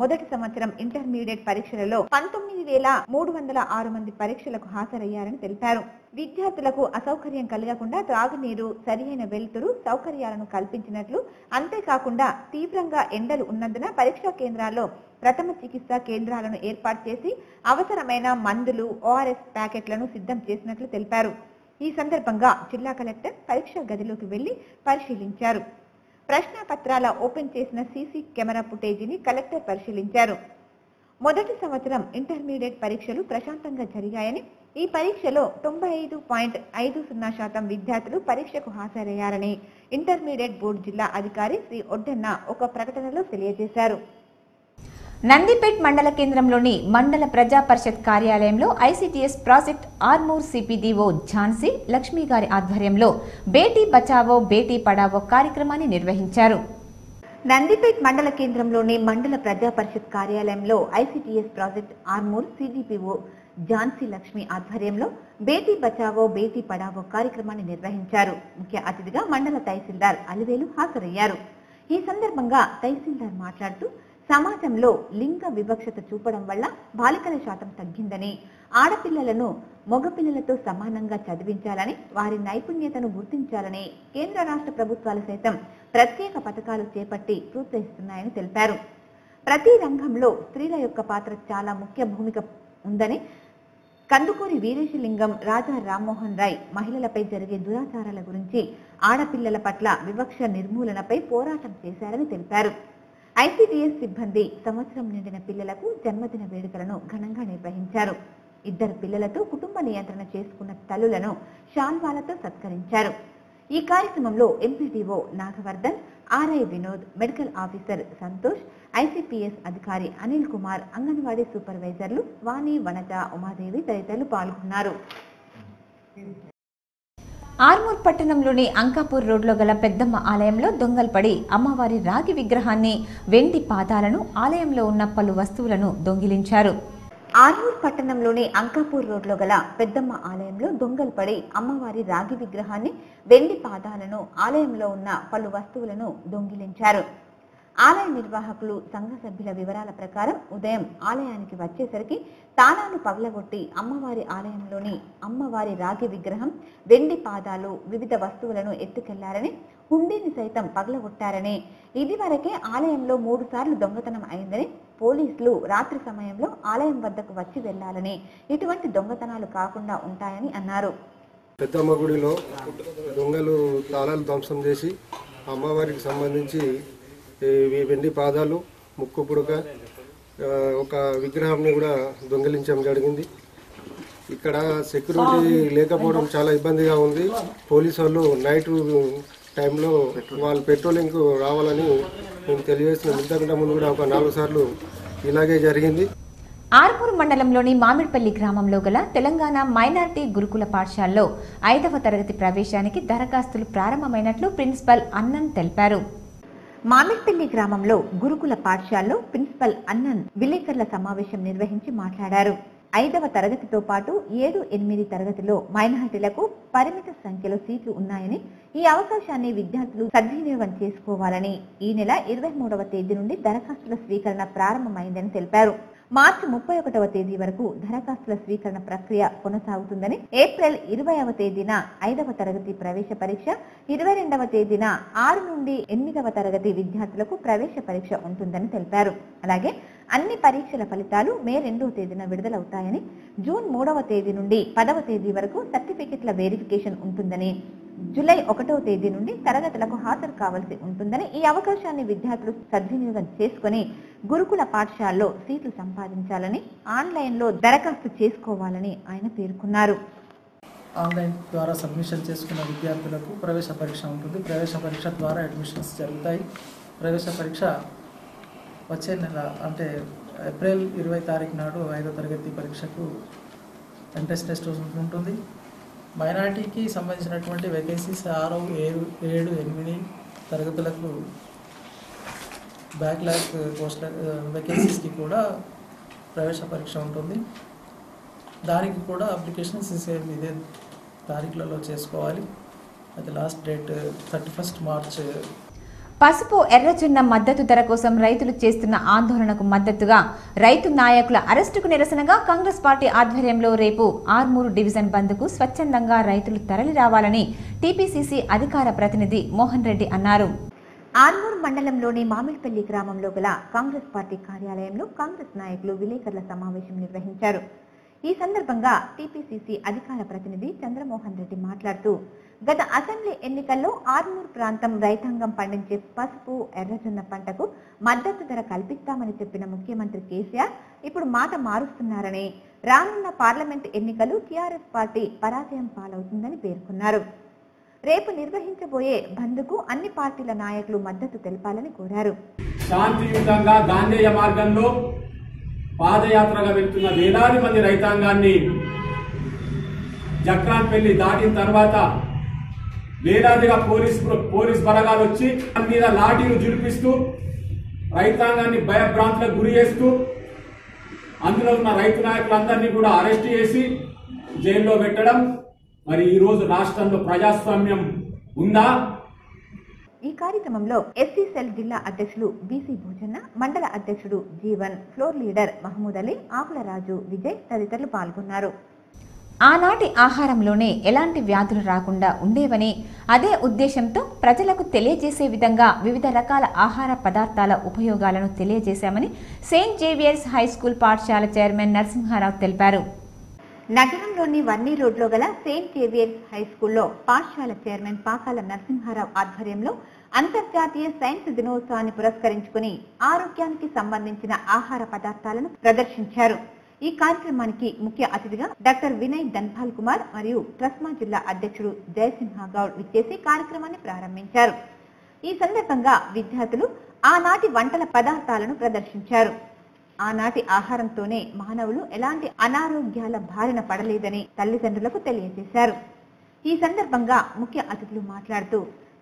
మొదటి సంవత్సరం ఇంటర్మీడియట్ పరీక్షలలో 19,306 మంది పరీక్షలకు హాజరయ్యారని తెలిపారు. విద్యార్థులకు అసౌకర్యం కలగకుండా త్రాగునీరు, సరియైన వెలుతురు సౌకర్యాలను కల్పించినట్లు, అంతేకాకుండా తీవ్రంగా ఎండలు ఉన్నందున పరీక్షా కేంద్రాల్లో ప్రథమ చికిత్స కేంద్రాలను ఏర్పాటు చేసి అవసరమైన మందులు, ఓఆర్ఎస్ ప్యాకెట్లను సిద్ధం చేసినట్లు తెలిపారు. ఈ సందర్భంగా జిల్లా కలెక్టర్ పరీక్షా గదిలోకి వెళ్లి పరిశీలించారు. ప్రశ్న పత్రాల ఓపెన్ చేసిన సీసీ కెమెరా ఫుటేజీని కలెక్టర్ పరిశీలించారు. మొదటి సంవత్సరం ఇంటర్మీడియట్ పరీక్షలు ప్రశాంతంగా జరిగాయని, ఈ పరీక్షలో 95.50% విద్యార్థులు పరీక్షకు హాజరయ్యారని ఇంటర్మీడియట్ బోర్డు జిల్లా అధికారి శ్రీ ఒడ్డన్న ఒక ప్రకటనలో తెలియజేశారు. నందిపేట్ మండల కేంద్రంలోని మండల ప్రజా పరిషత్ కార్యాలయంలో ఐసిటిఎస్ ప్రాజెక్ట్ ఆర్మూర్ సిపిడిఓ ఝాన్సీ లక్ష్మి గారి ఆధ్వర్యంలో బేటీ బచావో బేటీ పడావో కార్యక్రమాన్ని నిర్వహించారు. నందిపేట్ మండల కేంద్రంలోని మండల ప్రజా పరిషత్ కార్యాలయంలో ఐసిటిఎస్ ప్రాజెక్ట్ ఆర్మూర్ సిడిపిఓ ఝాన్సీ లక్ష్మి ఆధ్వర్యంలో బేటీ బచావో బేటీ పడావో కార్యక్రమాన్ని నిర్వహించారు. ముఖ్య అతిథిగా మండల తహసీల్దార్ అలివేలు హాజరయ్యారు. ఈ సందర్భంగా తహసీల్దార్ మాట్లాడుతూ సమాజంలో లింగ వివక్షత చూపడం వల్ల బాలికల శాతం తగ్గిందని, ఆడపిల్లలను మగపిల్లలతో సమానంగా చదివించాలని, వారి నైపుణ్యతను గుర్తించాలని కేంద్ర రాష్ట్ర ప్రభుత్వాలు సైతం ప్రత్యేక పథకాలు చేపట్టి ప్రోత్సహిస్తున్నాయని తెలిపారు. ప్రతి రంగంలో స్త్రీల యొక్క పాత్ర చాలా ముఖ్య భూమిక ఉందని, కందుకూరి వీరేశలింగం, రాజా రామ్మోహన్ రాయ్ మహిళలపై జరిగే దురాచారాల గురించి, ఆడపిల్లల పట్ల వివక్ష నిర్మూలనపై పోరాటం చేశారని తెలిపారు. ఐసిడిఎస్ సిబ్బంది సంవత్సరం నిండిన పిల్లలకు జన్మదిన వేడుకలను ఘనంగా నిర్వహించారు. 2 పిల్లలతో కుటుంబ నియంత్రణ చేసుకున్న తల్లులను శాల్వాలతో సత్కరించారు. ఈ కార్యక్రమంలో MPDO Nagavardhan, RI Vinod, medical officer Santosh, ICPS అధికారి అనిల్ కుమార్, అంగన్వాడీ సూపర్వైజర్లు వాణి, వనజ, ఉమాదేవి తదితరులు పాల్గొన్నారు. ఆర్మూర్ పట్టణంలోని అంకాపూర్ రోడ్లో గల పెద్దమ్మ ఆలయంలో దొంగలు పడి అమ్మవారి రాగి విగ్రహాన్ని, వెండి పాదాలను, ఆలయంలో ఉన్న పలు వస్తువులను దొంగిలించారు. ఆర్మూర్ పట్టణంలోని అంకాపూర్ రోడ్లో గల పెద్దమ్మ ఆలయంలో దొంగలు పడి అమ్మవారి రాగి విగ్రహాన్ని, వెండి పాదాలను, ఆలయంలో ఉన్న పలు వస్తువులను దొంగిలించారు. ఆలయ నిర్వాహకులు సంఘ సభ్యుల వివరాల ప్రకారం ఉదయం ఆలయానికి వచ్చేసరికి తాళాలు పగలగొట్టి అమ్మవారి ఆలయంలోని అమ్మవారి రాగి విగ్రహం, వెండి పాదాలు, వివిధ వస్తువులను ఎత్తుకెళ్లారని, హుండీని సైతం పగలగొట్టారని, ఇది వరకే ఆలయంలో 3 సార్లు దొంగతనం అయిందని, పోలీసులు రాత్రి సమయంలో ఆలయం వద్దకు వచ్చి వెళ్లాలని, ఇటువంటి దొంగతనాలు కాకుండా ఉంటాయని అన్నారు. పెద్దమ్మ గుడిలో దొంగలు తాళాలు ధ్వంసం చేసి అమ్మవారికి సంబంధించి వెండి పాదాలు, ముక్కు పుడక, ఒక విగ్రహాన్ని కూడా దొంగిలించడం జరిగింది. ఇక్కడ సెక్యూరిటీ లేకపోవడం చాలా ఇబ్బందిగా ఉంది. పోలీసు వాళ్ళు నైట్ టైంలో వాళ్ళు పెట్రోలింగ్కు రావాలని మేము తెలియజేస్తున్నాం. ఇంతకంటే ముందు కూడా ఒక 4 సార్లు ఇలాగే జరిగింది. ఆర్మూరు మండలంలోని మామిడిపల్లి గ్రామంలో గల తెలంగాణ మైనారిటీ గురుకుల పాఠశాలలో 5వ తరగతి ప్రవేశానికి దరఖాస్తులు ప్రారంభమైనట్లు ప్రిన్సిపల్ అన్నన్ తెలిపారు. మామిడిపల్లి గ్రామంలో గురుకుల పాఠశాలలో ప్రిన్సిపల్ అన్నన్ విలేకరుల సమావేశం నిర్వహించి మాట్లాడారు. 5వ తరగతితో పాటు 7, 8 తరగతిలో మైనారిటీలకు పరిమిత సంఖ్యలో సీట్లు ఉన్నాయని, ఈ అవకాశాన్ని విద్యార్థులు సద్వినియోగం చేసుకోవాలని ఈ నెల 23వ తేదీ నుండి దరఖాస్తుల స్వీకరణ ప్రారంభమైందని తెలిపారు. మార్చి 31వ తేదీ వరకు దరఖాస్తుల స్వీకరణ ప్రక్రియ కొనసాగుతుందని, ఏప్రిల్ 20వ తేదీన 5వ తరగతి ప్రవేశ పరీక్ష, 22వ తేదీన 6 నుండి 8వ తరగతి విద్యార్థులకు ప్రవేశ పరీక్ష ఉంటుందని తెలిపారు. అలాగే అన్ని పరీక్షల ఫలితాలు మే 2వ తేదీన విడుదలవుతాయని, జూన్ 3వ తేదీ నుండి 10వ తేదీ వరకు సర్టిఫికెట్ల వెరిఫికేషన్ ఉంటుందని, జూలై 1వ తేదీ నుండి తరగతులకు హాజరు కావాల్సి ఉంటుందని, ఈ అవకాశాన్ని విద్యార్థులు సద్వినియోగం చేసుకుని గురుకుల పాఠశాలలో సీట్లు సంపాదించాలని, ఆన్లైన్లో దరఖాస్తు చేసుకోవాలని ఆయన పేర్కొన్నారు. ఆన్లైన్ ద్వారా సబ్మిషన్ చేసుకున్న విద్యార్థులకు ప్రవేశ పరీక్ష ఉంటుంది. ప్రవేశ పరీక్ష ద్వారా అడ్మిషన్స్ జరుగుతాయి. ప్రవేశ పరీక్ష వచ్చే నెల అంటే ఏప్రిల్ 20 తారీఖు నాడు 5వ తరగతి పరీక్షకు ఎంట్రన్స్ టెస్ట్ ఉంటుంది. మైనారిటీకి సంబంధించినటువంటి వేకెన్సీస్ 6, 7, 8 తరగతులకు బ్యాక్లాగ్ పోస్టుల వేకెన్సీస్కి కూడా ప్రవేశ పరీక్ష ఉంటుంది. దానికి కూడా అప్లికేషన్స్ ఇదే తారీఖులలో చేసుకోవాలి. అది లాస్ట్ డేట్ 31 మార్చ్. పసుపు ఎర్రజొన్న మద్దతు ధర కోసం రైతులు చేస్తున్న ఆందోళనకు మద్దతుగా రైతు నాయకుల అరెస్టుకు నిరసనగా కాంగ్రెస్ పార్టీ ఆధ్వర్యంలో రేపు ఆర్మూరు డివిజన్ బంద్కు స్వచ్ఛందంగా రైతులు తరలి రావాలని టీపీసీసీ అధికార ప్రతినిధి మోహన్ రెడ్డి అన్నారు. ఆర్మూరు మండలంలోని మామిడిపల్లి గ్రామంలో గల కాంగ్రెస్ పార్టీ కార్యాలయంలో కాంగ్రెస్ నాయకులు విలేకరుల సమావేశం నిర్వహించారు. ఈ సందర్భంగా టీపీసీసీ అధికార ప్రతినిధి చంద్రమోహన్ రెడ్డి మాట్లాడుతూ, గత అసెంబ్లీ ఎన్నికల్లో ఆర్మూరు ప్రాంతం రైతాంగం పండించే పసుపు ఎర్రజొన్న పంటకు మద్దతు ధర కల్పిస్తామని చెప్పిన ముఖ్యమంత్రి కేసీఆర్ ఇప్పుడు మాట మారుస్తున్నారని, రానున్న పార్లమెంట్ ఎన్నికలు టీఆర్ఎస్ పార్టీ పరాజయం పాలవుతుందని పేర్కొన్నారు. రేపు నిర్వహించబోయే బంద్కు అన్ని పార్టీల నాయకులు మద్దతు తెలపాలని కోరారు. శాంతియుతంగా గాంధేయ మార్గంలో పాదయాత్రగా వెళ్తున్న వేలాది మంది రైతాంగాన్ని జక్రాన్పల్లి దాటిన తర్వాత వేలాదిగా పోలీస్ బలగాలు వచ్చి దాని మీద లాఠీలు జులిపిస్తూ రైతాంగాన్ని భయభ్రాంతులకు గురి చేస్తూ అందులో ఉన్న రైతు నాయకులందరినీ కూడా అరెస్ట్ చేసి జైల్లో పెట్టడం. మరి ఈ రోజు రాష్ట్రంలో ప్రజాస్వామ్యం ఉందా? ఈ కార్యక్రమంలో ఎస్సీ సెల్ జిల్లా అధ్యక్షులు బీసీ భూజన్న, మండల అధ్యక్షుడు జీవన్, ఫ్లోర్ లీడర్ మహమూద్ అలీ, ఆకుల రాజు, విజయ్ తదితరులు పాల్గొన్నారు. ఆనాటి ఆహారంలోనే ఎలాంటి వ్యాధులు రాకుండా ఉండేవని, అదే ఉద్దేశంతో ప్రజలకు తెలియజేసే విధంగా వివిధ రకాల ఆహార పదార్థాల ఉపయోగాలను తెలియజేశామని సెయింట్ జేవియర్స్ హైస్కూల్ పాఠశాల చైర్మన్ నరసింహారావు తెలిపారు. నగరంలోని వర్నీ రోడ్లో గల సెయింట్ జేవియర్స్ హైస్కూల్లో పాఠశాల చైర్మన్ పాకాల నరసింహారావు ఆధ్వర్యంలో అంతర్జాతీయ సైన్స్ దినోత్సవాన్ని పురస్కరించుకుని ఆరోగ్యానికి సంబంధించిన ఆహార పదార్థాలను ప్రదర్శించారు. ఈ కార్యక్రమానికి ముఖ్య అతిథిగా డాక్టర్ వినయ్ ధన్పాల్ కుమార్ మరియు ట్రస్మా జిల్లా అధ్యక్షుడు జయసింహ గౌడ్ విచ్చేసి కార్యక్రమాన్ని ప్రారంభించారు. ఈ సందర్భంగా విద్యార్థులు ఆనాటి వంటల పదార్థాలను ప్రదర్శించారు. ఆనాటి ఆహారంతోనే మానవులు ఎలాంటి అనారోగ్యాల బారిన పడలేదని తల్లిదండ్రులకు తెలియజేశారు. ఈ సందర్భంగా ముఖ్య అతిథులు మాట్లాడుతూ,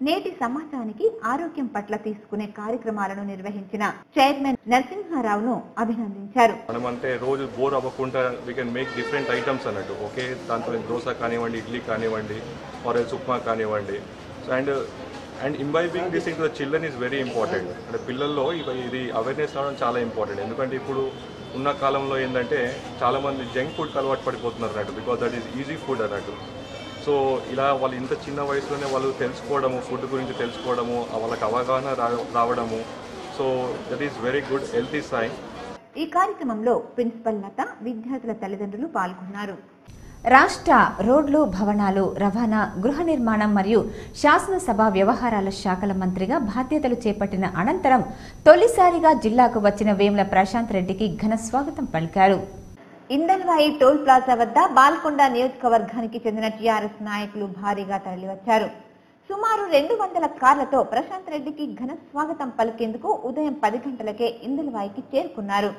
నేటి సమాజానికి ఆరోగ్యం పట్ల తీసుకునే కార్యక్రమాలను నిర్వహించిన చైర్మన్ నరసింహారావును అభినందించారు. మనమంటే రోజు బోర్ అవ్వకుండా we can make different items అన్నట్టు. ఓకే, దాంట్లో దోశ కానివ్వండి, ఇడ్లీ కానివ్వండి, ఆర్ ఉప్మా కానివ్వండి. And imbibing this thing to the children is very important. అంటే పిల్లల్లో ఇది అవేర్నెస్ రావడం చాలా ఇంపార్టెంట్. ఎందుకంటే ఇప్పుడు ఉన్న కాలంలో ఏంటంటే చాలామంది జంక్ ఫుడ్కి అలవాటు పడిపోతున్నారు అన్నట్టు, because that is easy food అన్నట్టు. సో ఇలా వాళ్ళు ఇంత చిన్న వయసులోనే వాళ్ళు తెలుసుకోవడము, ఫుడ్ గురించి తెలుసుకోవడము, వాళ్ళకి అవగాహన రావడము, so that is very good healthy sign. ఈ కార్యక్రమంలో ప్రిన్సిపల్ లత, విద్యార్థుల తల్లిదండ్రులు పాల్గొన్నారు. రాష్ట్ర రోడ్లు, భవనాలు, రవాణా, గృహ నిర్మాణం మరియు శాసనసభ వ్యవహారాల శాఖల మంత్రిగా బాధ్యతలు చేపట్టిన అనంతరం తొలిసారిగా జిల్లాకు వచ్చిన వేముల ప్రశాంత్ రెడ్డికి ఘన స్వాగతం పలికారు. ఇందల్వాయి టోల్ ప్లాజా వద్ద బాల్కొండ నియోజకవర్గానికి చెందిన టీఆర్ఎస్ నాయకులు భారీగా తరలివచ్చారు. సుమారు 200 కార్లతో ప్రశాంత్ రెడ్డికి ఘన స్వాగతం పలికేందుకు ఉదయం 10 గంటలకే ఇందల్వాయికి చేరుకున్నారు.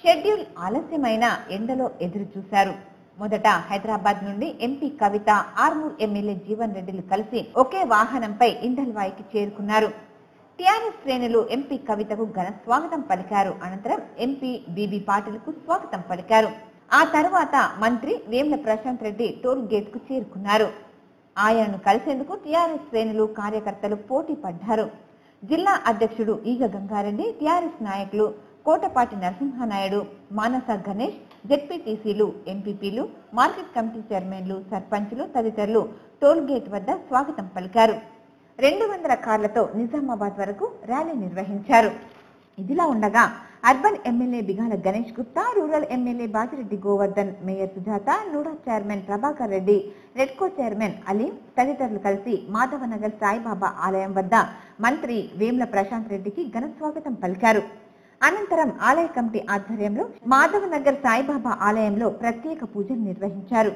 షెడ్యూల్ ఆలస్యమైన ఎండలో ఎదురు చూశారు. మొదట హైదరాబాద్ నుండి ఎంపీ కవిత, ఆర్మూర్ ఎమ్మెల్యే జీవన్ రెడ్డిలు కలిసి ఒకే వాహనంపై ఇండల్వాయికి చేరుకున్నారు. టీఆర్ఎస్ శ్రేణులు ఎంపీ కవితకు ఘన స్వాగతం పలికారు. అనంతరం ఎంపీ బీబీ పాటిల్కు స్వాగతం పలికారు. ఆ తర్వాత మంత్రి వేముల ప్రశాంత్ రెడ్డి టోల్ గేట్ కు చేరుకున్నారు. ఆయనను కలిసేందుకు టీఆర్ఎస్ శ్రేణులు కార్యకర్తలు పోటీ పడ్డారు. జిల్లా అధ్యక్షుడు ఈగ గంగారెడ్డి, టీఆర్ఎస్ నాయకులు కోటపాటి నరసింహానాయుడు, మానస గణేష్, జెడ్పీటీసీలు, ఎంపీపీలు, మార్కెట్ కమిటీ చైర్మన్లు, సర్పంచులు తదితరులు టోల్ గేట్ వద్ద స్వాగతం పలికారు. 200 కార్లతో నిజామాబాద్ వరకు ర్యాలీ నిర్వహించారు. ఇదిలా ఉండగా urban MLA Bigala Ganesh Gupta, rural MLA Bajireddy Govardhan, mayor Sujatha, NUDA chairman Prabhakar Reddy, Redco chairman Aleem తదితరులు కలిసి మాధవనగర్ సాయిబాబా ఆలయం వద్ద మంత్రి వేముల ప్రశాంత్ రెడ్డికి ఘన స్వాగతం పలికారు. అనంతరం ఆలయ కమిటీ ఆధ్వర్యంలో మాధవనగర్ సాయిబాబా ఆలయంలో ప్రత్యేక పూజలు నిర్వహించారు.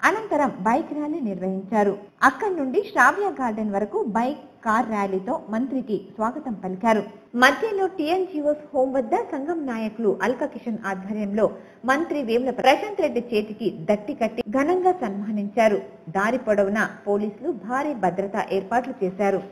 అనంతరం బైక్ ర్యాలీ నిర్వహించారు. అక్కడి నుండి శ్రావ్య గార్డెన్ వరకు బైక్, కార్ ర్యాలీతో మంత్రికి స్వాగతం పలికారు. మధ్యలో టీఎన్జీఓస్ హోం వద్ద సంఘం నాయకులు అల్కా కిషన్ ఆధ్వర్యంలో మంత్రి వేముల ప్రశాంత్ రెడ్డి చేతికి దట్టి కట్టి ఘనంగా సన్మానించారు. దారి పొడవునా పోలీసులు భారీ భద్రతా ఏర్పాట్లు చేశారు.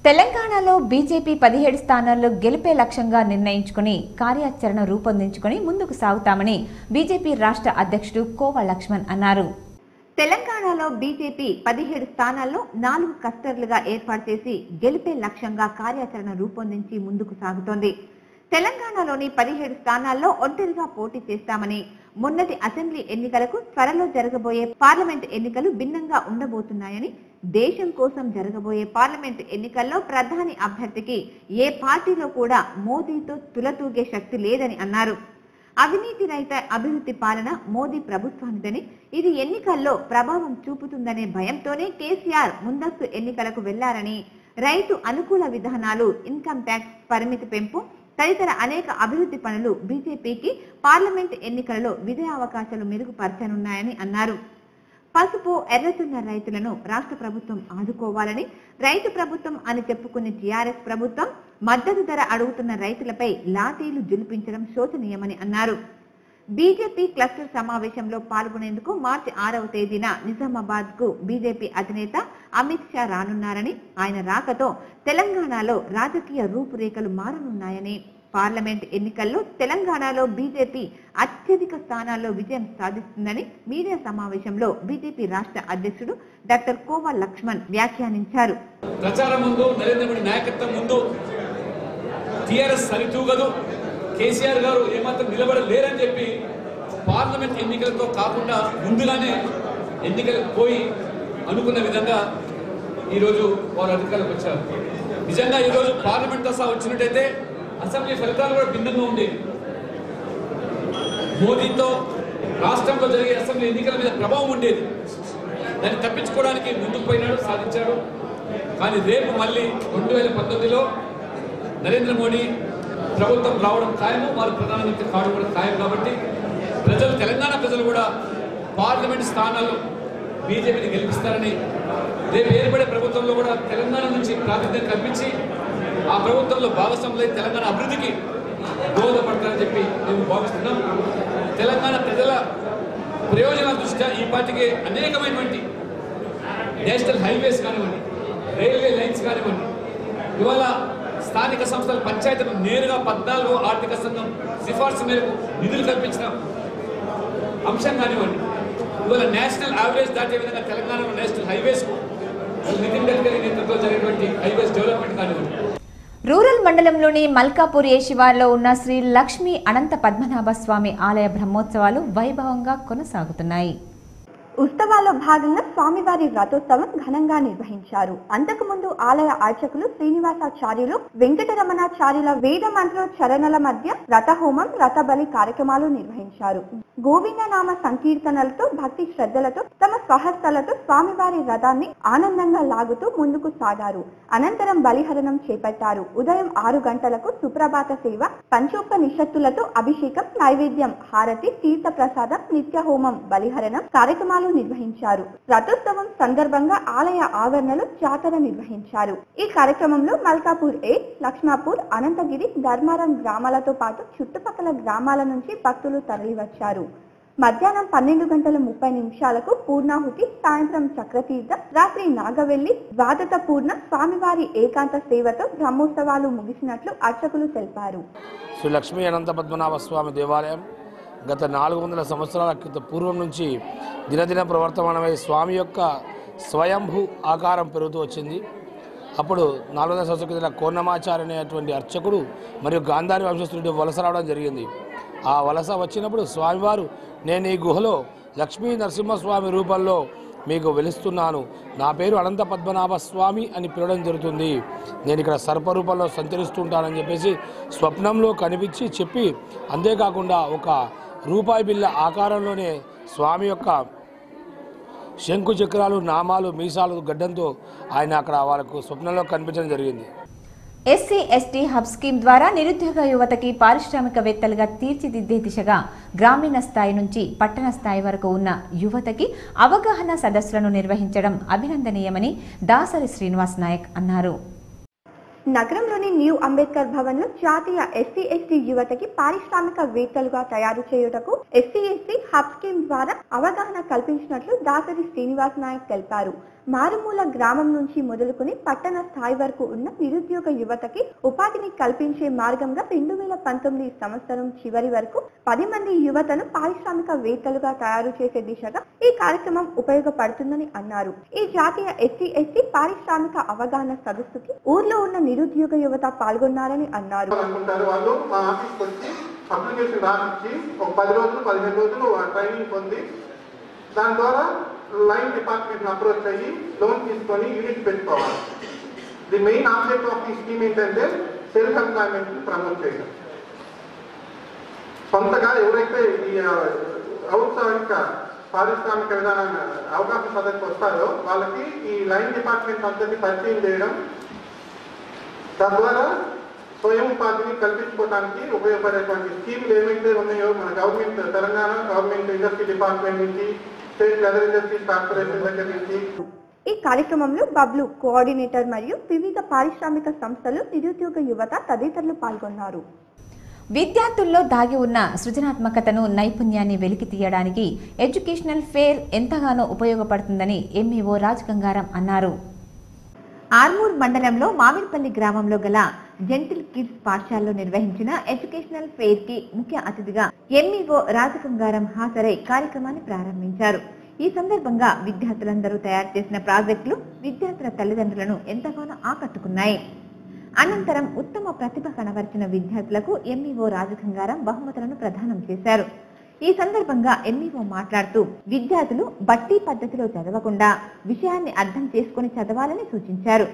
తెలంగాణలో బీజేపీ 17 స్థానాల్లో గెలిపే లక్ష్యంగా నిర్ణయించుకుని కార్యాచరణ రూపొందించుకుని ముందుకు సాగుతామని బీజేపీ రాష్ట్ర అధ్యక్షుడు కోవ లక్ష్మణ్ అన్నారు. తెలంగాణలో బీజేపీ 17 స్థానాల్లో 4 క్లస్టర్లుగా ఏర్పాటు చేసి గెలిపే లక్ష్యంగా కార్యాచరణ రూపొందించి ముందుకు సాగుతోంది. తెలంగాణలోని 17 స్థానాల్లో ఒంటరిగా పోటీ చేస్తామని, మొన్నటి అసెంబ్లీ ఎన్నికలకు త్వరలో జరగబోయే పార్లమెంట్ ఎన్నికలు భిన్నంగా ఉండబోతున్నాయని, దేశం కోసం జరగబోయే పార్లమెంట్ ఎన్నికల్లో ప్రధాని అభ్యర్థికి ఏ పార్టీలో కూడా మోదీతో తులతూగే శక్తి లేదని అన్నారు. అవినీతి రహిత అభివృద్ధి పాలన మోదీ ప్రభుత్వానిదని, ఇది ఎన్నికల్లో ప్రభావం చూపుతుందనే భయంతోనే కేసీఆర్ ముందస్తు ఎన్నికలకు వెళ్లారని, రైతు అనుకూల విధానాలు, ఇన్కమ్ ట్యాక్స్ పరిమితి పెంపు తదితర అనేక అభివృద్ధి పనులు బీజేపీకి పార్లమెంట్ ఎన్నికలలో విజయ అవకాశాలు మెరుగుపరచనున్నాయని అన్నారు. పసుపు, ఎర్రజొన్న రైతులను రాష్ట్ర ప్రభుత్వం ఆదుకోవాలని, రైతు ప్రభుత్వం అని చెప్పుకునే టీఆర్ఎస్ ప్రభుత్వం మద్దతు ధర అడుగుతున్న రైతులపై లాఠీలు జులిపించడం శోచనీయమని అన్నారు. బీజేపీ క్లస్టర్ సమావేశంలో పాల్గొనేందుకు మార్చి 6వ తేదీన నిజామాబాద్ కు బీజేపీ అధినేత అమిత్ షా రానున్నారని, ఆయన రాకతో తెలంగాణలో రాజకీయ రూపురేఖలు మారనున్నాయని, పార్లమెంట్ ఎన్నికల్లో తెలంగాణలో బీజేపీ అత్యధిక స్థానాల్లో విజయం సాధిస్తుందని మీడియా సమావేశంలో బీజేపీ రాష్ట్ర అధ్యక్షుడు డాక్టర్ కోవ లక్ష్మణ్ వ్యాఖ్యానించారు. ప్రచారం ముందు, నరేంద్ర మోడీ నాయకత్వం ముందు టీఆర్ఎస్ సరితూగదు, కేసీఆర్ గారు ఏమాత్రం నిలబడలేరని చెప్పి పార్లమెంట్ ఎన్నికలతో కాకుండా ముందుగానే ఎన్నికలకు పోయి అనుకున్న విధంగా ఈరోజు వారు అధికారులకు వచ్చారు. నిజంగా ఈరోజు పార్లమెంట్ దశ వచ్చినట్టయితే అసెంబ్లీ ఫలితాలు కూడా భిన్నంగా ఉండేవి. మోదీతో రాష్ట్రంలో జరిగే అసెంబ్లీ ఎన్నికల మీద ప్రభావం ఉండేది. దాన్ని తప్పించుకోవడానికి ముందుకు పోయినాడు, సాధించాడు. కానీ రేపు మళ్ళీ 2019లో నరేంద్ర మోడీ ప్రభుత్వం రావడం ఖాయము, వారు ప్రధానమంత్రి కావడం కూడా ఖాయం. కాబట్టి ప్రజలు, తెలంగాణ ప్రజలు కూడా పార్లమెంట్ స్థానాల్లో బీజేపీని గెలిపిస్తారని, రేపు ఏర్పడే ప్రభుత్వంలో కూడా తెలంగాణ నుంచి ప్రాతినిధ్యం కల్పించి ఆ ప్రభుత్వంలో భాగస్వాములై తెలంగాణ అభివృద్ధికి దోహదపడతారని చెప్పి మేము భావిస్తున్నాం. తెలంగాణ ప్రజల ప్రయోజనాల దృష్ట్యా ఈ పార్టీకి అనేకమైనటువంటి నేషనల్ హైవేస్ కానివ్వండి, రైల్వే లైన్స్ కానివ్వండి, ఇవాళ స్థానిక సంస్థల పంచాయతీలకు నేరుగా 14వ ఆర్థిక సంఘం సిఫార్సు మేరకు నిధులు కల్పించిన అంశం కానివ్వండి, ఇవాళ నేషనల్ యావరేజ్ దాటే విధంగా తెలంగాణలో నేషనల్ హైవేస్ నితిన్ గడ్కరీ నేతృత్వంలో జరిగినటువంటి హైవేస్ డెవలప్మెంట్ కానివ్వండి. రూరల్ మండలంలోని మల్కాపూర్ ఏ శివార్లో ఉన్న శ్రీ లక్ష్మీ అనంత పద్మనాభ స్వామి ఆలయ బ్రహ్మోత్సవాలు వైభవంగా కొనసాగుతున్నాయి. ఉత్సవాల్లో భాగంగా స్వామివారి రథోత్సవం ఘనంగా నిర్వహించారు. అంతకుముందు ఆలయ అర్చకులు శ్రీనివాసాచార్యులు, వెంకటరమణాచార్యుల వేద మంత్రోచ్చరణల మధ్య రథహోమం, రథబలి కార్యక్రమాలు నిర్వహించారు. గోవింద నామ సంకీర్తనలతో భక్తి శ్రద్ధలతో తమ స్వహస్తలతో స్వామివారి రథాన్ని ఆనందంగా లాగుతూ ముందుకు సాగారు. అనంతరం బలిహరణం చేపట్టారు. ఉదయం 6 గంటలకు సుప్రభాత సేవ, పంచోపనిషత్తులతో అభిషేకం, నైవేద్యం, హారతి, తీర్థ ప్రసాదం, నిత్య హోమం, బలిహరణం కార్యక్రమాలు నిర్వహించారు. రథోత్సవం సందర్భంగా ఆలయ ఆవరణలో జాతర నిర్వహించారు. ఈ కార్యక్రమంలో మల్కాపూర్ ఏ, లక్ష్మాపూర్, అనంతగిరి, ధర్మారం గ్రామాలతో పాటు చుట్టుపక్కల గ్రామాల నుంచి భక్తులు తరలివచ్చారు. మధ్యాహ్నం 12:30 పూర్ణాహుతి, సాయంత్రం చక్రతీర్థం, రాత్రి నాగవెల్లి, ద్వాదశ పూర్ణ స్వామివారి ఏకాంత సేవతో బ్రహ్మోత్సవాలు ముగిసినట్లు అర్చకులు తెలిపారు. శ్రీ లక్ష్మీ అనంత పద్మనాభ స్వామి దేవాలయం గత 400 సంవత్సరాల పూర్వం నుంచి దినదిన ప్రవర్తమానమై స్వామి యొక్క స్వయంభూ ఆకారం పెరుగుతూ వచ్చింది. అప్పుడు 400 సంవత్సరాల క్రితం కోన్నమాచార్య అనేటువంటి అర్చకుడు మరియు గాంధారి వంశస్థుడు వలస రావడం జరిగింది. ఆ వలస వచ్చినప్పుడు స్వామివారు, నేను ఈ గుహలో లక్ష్మీ నరసింహస్వామి రూపంలో మీకు వెలుస్తున్నాను, నా పేరు అనంత పద్మనాభ స్వామి అని పిలవడం జరుగుతుంది, నేను ఇక్కడ సర్పరూపంలో సంచరిస్తుంటానని చెప్పేసి స్వప్నంలో కనిపించి చెప్పి, అంతేకాకుండా ఒక రూపాయి బిళ్ళ ఆకారంలోనే స్వామి యొక్క శంకు చక్రాలు, నామాలు, మీసాలు, గడ్డంతో ఆయన అక్కడ వాళ్ళకు స్వప్నంలో కనిపించడం జరిగింది. ఎస్సీ ఎస్టీ హబ్ స్కీమ్ ద్వారా నిరుద్యోగ యువతకి పారిశ్రామికవేత్తలుగా తీర్చిదిద్దే దిశగా గ్రామీణ స్థాయి నుంచి పట్టణ స్థాయి వరకు ఉన్న యువతకి అవగాహన సదస్సులను నిర్వహించడం అభినందనీయమని దాసరి శ్రీనివాస్ నాయక్ అన్నారు. నగరంలోని న్యూ అంబేద్కర్ భవన్ లో జాతీయ ఎస్సీ ఎస్టీ యువతకి పారిశ్రామికవేత్తలుగా తయారు చేయుటకు ఎస్సీ ఎస్టీ హబ్ స్కీమ్ ద్వారా అవగాహన కల్పించినట్లు దాసరి శ్రీనివాస్ నాయక్ తెలిపారు. మారుమూల గ్రామం నుంచి మొదలుకుని పట్టణ స్థాయి వరకు ఉన్న నిరుద్యోగ యువతకి ఉపాధిని కల్పించే మార్గంగా 2019 సంవత్సరం చివరి వరకు 10 మంది యువతను పారిశ్రామికవేత్తలుగా తయారు చేసే దిశగా ఈ కార్యక్రమం ఉపయోగపడుతుందని అన్నారు. ఈ జాతీయ ఎస్సీ ఎస్టీ పారిశ్రామిక అవగాహన సదస్సుకి ఊర్లో ఉన్న నిరుద్యోగ యువత పాల్గొన్నారని అన్నారు. వాళ్ళు మా ఆఫీస్కి వచ్చి అప్లికేషన్ రాసిచ్చి ఒక 10 రోజులు 15 రోజులు ట్రైనింగ్ పొంది దాని ద్వారా లైన్ డిపార్ట్మెంట్ అప్రోచ్ అయ్యి లోన్ తీసుకొని యూనిట్ పెట్టుకోవాలి. ది మెయిన్ ఆబ్జెక్ట్ ఆఫ్ ఈ స్కీమ్ ఏంటంటే సెల్ఫ్ ఎంప్లాయ్మెంట్ ప్రమోట్ చేయడం. సొంతగా ఎవరైతే ఈ ఔత్సాహిక పారిశ్రామిక విధానాన్ని అవకాశం సదస్సు వస్తారో వాళ్ళకి ఈ లైన్ డిపార్ట్మెంట్ అందరినీ పరిచయం చేయడం, తద్వారా స్వయం ఉపాధిని కల్పించుకోవడానికి ఉపయోగపడేటువంటి స్కీమ్లు ఏమైతే ఉన్నాయో మన government, Telangana government industry department నుంచి, స్టేట్ లెదర్ ఇండస్ట్రీస్ కార్పొరేషన్ దగ్గర నుంచి. ఈ కార్యక్రమంలో బబ్లు కోఆర్డినేటర్ మరియు వివిధ పారిశ్రామిక సంస్థలు, నిరుద్యోగ యువత తదితరులు పాల్గొన్నారు. విద్యార్థుల్లో దాగి ఉన్న సృజనాత్మకతను, నైపుణ్యాన్ని వెలికి తీయడానికి ఎడ్యుకేషనల్ ఫేర్ ఎంతగానో ఉపయోగపడుతుందని ఎంఈఓ రాజ్ గంగారం అన్నారు. ఆర్మూర్ మండలంలో మామిడిపల్లి గ్రామంలో గల జెంటిల్ కిడ్స్ పాఠశాలలో నిర్వహించిన ఎడ్యుకేషనల్ ఫెయిర్ కి ముఖ్య అతిథిగా ఎంఈఓ రాజగంగారం హాజరై కార్యక్రమాన్ని ప్రారంభించారు. ఈ సందర్భంగా విద్యార్థులందరూ తయారు చేసిన ప్రాజెక్టులు విద్యార్థుల తల్లిదండ్రులను ఎంతగానో ఆకట్టుకున్నాయి. అనంతరం ఉత్తమ ప్రతిభ కనబరిచిన విద్యార్థులకు ఎంఈఓ రాజగంగారం బహుమతులను ప్రదానం చేశారు. ఈ సందర్భంగా ఎంఈఓ మాట్లాడుతూ విద్యార్థులు బట్టి పద్ధతిలో చదవకుండా విషయాన్ని అర్థం చేసుకుని చదవాలని సూచించారు.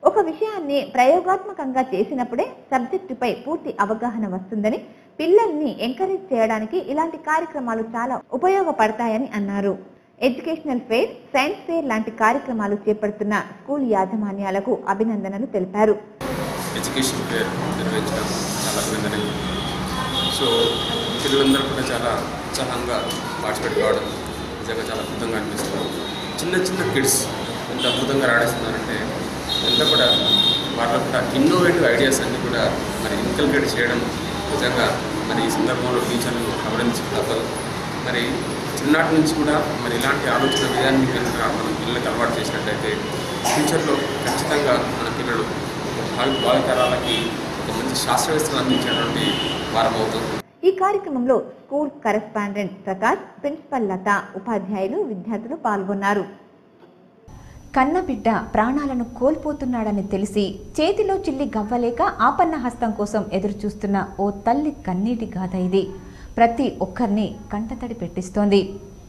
ఒక విషయాన్ని ప్రయోగాత్మకంగా చేసినప్పుడే సబ్జెక్టుపై పూర్తి అవగాహన వస్తుందని, పిల్లల్ని ఎంకరేజ్ చేయడానికి ఇలాంటి కార్యక్రమాలు చాలా ఉపయోగపడతాయని అన్నారు. ఎడ్యుకేషనల్ ఫెయిర్, సైన్స్ ఫెయిర్ లాంటి కార్యక్రమాలు చేపడుతున్న స్కూల్ యాజమాన్యాలకు అభినందనలు తెలిపారు. ఎడ్యుకేషన్ ఫెయిర్ నిర్వహించడం చాలా అభినందనీయం. సో పిల్లలందరూ కూడా చాలా ఉత్సాహంగా పార్టిసిపేట్ కావడం నిజంగా చాలా అద్భుతంగా అనిపిస్తుంది. చిన్న చిన్న కిడ్స్ ఎంత అద్భుతంగా రాణిస్తున్నారంటే ఎంత కూడా వాళ్ళకు కూడా ఇన్నోవేటివ్ ఐడియాస్ అన్నీ కూడా మరి ఇన్కల్కేట్ చేయడం నిజంగా మరి ఈ సందర్భంలో టీచర్లను అభినందించడం తప్పదు. మరి చిన్ననాటి నుంచి కూడా మరి ఇలాంటి ఆలోచన విధాన్ని కనుక మనం పిల్లలకు అలవాటు చేసినట్టయితే ఫ్యూచర్లో ఖచ్చితంగా మన పిల్లలు భావితరాలకి ఒక మంచి శాస్త్రవేత్తలు అందించేటువంటి వారం అవుతుంది. ఈ కార్యక్రమంలో స్కూల్ కరెస్పాండెంట్ ప్రకాష్, ప్రిన్సిపల్ లత, ఉపాధ్యాయులు, విద్యార్థులు పాల్గొన్నారు. కన్నబిడ్డ ప్రాణాలను కోల్పోతున్నాడని తెలిసి చేతిలో చిల్లి గవ్వలేక ఆపన్న హస్తం కోసం ఎదురుచూస్తున్న ఓ తల్లి కన్నీటి గాథ ఇది. ప్రతి ఒక్కరిని కంటతడి పెట్టిస్తోంది.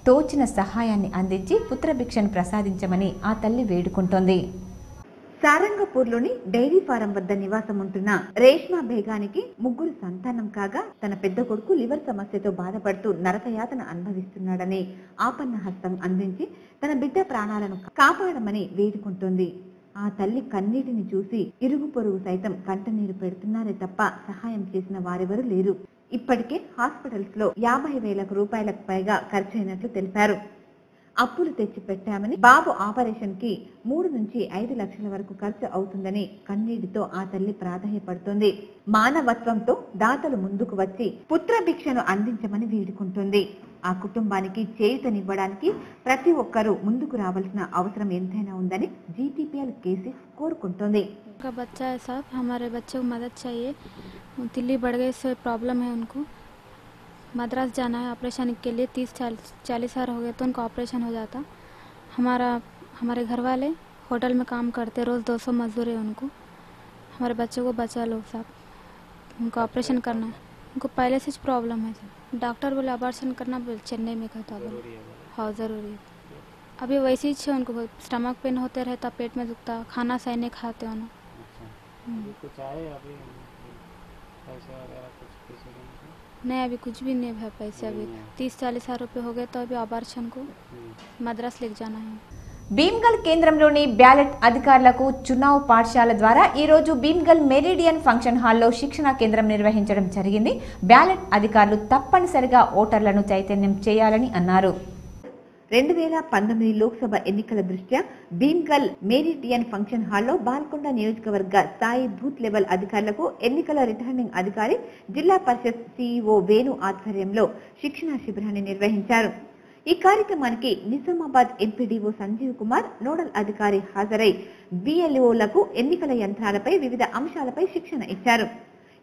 తోచిన సహాయాన్ని అందించి పుత్రభిక్షను ప్రసాదించమని ఆ తల్లి వేడుకుంటోంది. సారంగపూర్లోని డైరీ ఫారం వద్ద నివాసం ఉంటున్న రేష్మా బేగానికి 3 సంతానం కాగా తన పెద్ద కొడుకు లివర్ సమస్యతో బాధపడుతూ నరకయాతన అనుభవిస్తున్నాడని ఆపన్న హస్తం అందించి తన బిడ్డ ప్రాణాలను కాపాడమని వేడుకుంటోంది. ఆ తల్లి కన్నీటిని చూసి ఇరుగు పొరుగు సైతం కంటనీరు పెడుతున్నారే తప్ప సహాయం చేసిన వారెవరూ లేరు. ఇప్పటికే హాస్పిటల్స్ లో 50,000 రూపాయలకు పైగా ఖర్చయినట్లు తెలిపారు. అప్పులు తెచ్చి పెట్టామని, బాబు ఆపరేషన్ కి 3 నుంచి 5 లక్షల వరకు ఖర్చు అవుతుందని కన్నీటితో ఆ తల్లి ప్రాధాయపడుతోంది. మానవత్వంతో దాతలు ముందుకు వచ్చి పుత్రభిక్షను అందించమని వేడుకుంటుంది. ఆ కుటుంబానికి చేయూతనివ్వడానికి ప్రతి ఒక్కరూ ముందుకు రావాల్సిన అవసరం ఎంతైనా ఉందని జీటీపీఎల్ కేసీ కోరుకుంటోంది. बच्चा है साहब, हमारे बच्चे को मदद चाहिए. तिल्ली बढ़ गई से प्रॉब्लम है, उनको मद्रास जाना है ऑपरेशन के लिए. 30-40 साल हो गए तो उनका ऑपरेशन हो जाता. हमारे घर वाले होटल में काम करते, रोज़ 200 मजदूर है उनको. हमारे बच्चे को बचा लो साहब, उनको ऑपरेशन करना है. उनको पहले से प्रॉब्लम है सर. डॉक्टर बोले ऑपरेशन करना, चेन्नई में कहता बोले हाँ ज़रूरी है. अभी वैसे ही है, उनको स्टमक पेन होते रहता, पेट में दुखता, खाना सही नहीं खाते हो ना. कुछ आए अभी पैसे वगैरह कुछ नहीं, अभी कुछ भी नहीं है पैसे. अभी 30-40 हजार रुपये हो गए तो अभी ऑपरेशन को मद्रास लेके जाना है. భీమ్గల్ కేంద్రంలోని బ్యాలెట్ అధికారులకు చునావ్ పాఠశాల ద్వారా ఈ రోజు భీమ్గల్ మెరిడియన్ ఫంక్షన్ హాల్లో శిక్షణా కేంద్రం నిర్వహించడం జరిగింది. బ్యాలెట్ అధికారులు తప్పనిసరిగా ఓటర్లను చైతన్యం చేయాలని అన్నారు. 2019 లోక్సభ ఎన్నికల దృష్ట్యా భీమ్గల్ మెరిడియన్ ఫంక్షన్ హాల్లో బాల్కొండ నియోజకవర్గ స్థాయి బూత్ లెవెల్ అధికారులకు ఎన్నికల రిటర్నింగ్ అధికారి, జిల్లా పరిషత్ సిఇఓ వేణు ఆధ్వర్యంలో శిక్షణా శిబిరాన్ని నిర్వహించారు. ఈ కార్యక్రమానికి నిజామాబాద్ ఎంపీడీఓ సంజీవ్ కుమార్, నోడల్ అధికారి హాజరై బిఎల్ఓలకు ఎన్నికల యంత్రాలపై వివిధ అంశాలపై శిక్షణ ఇచ్చారు.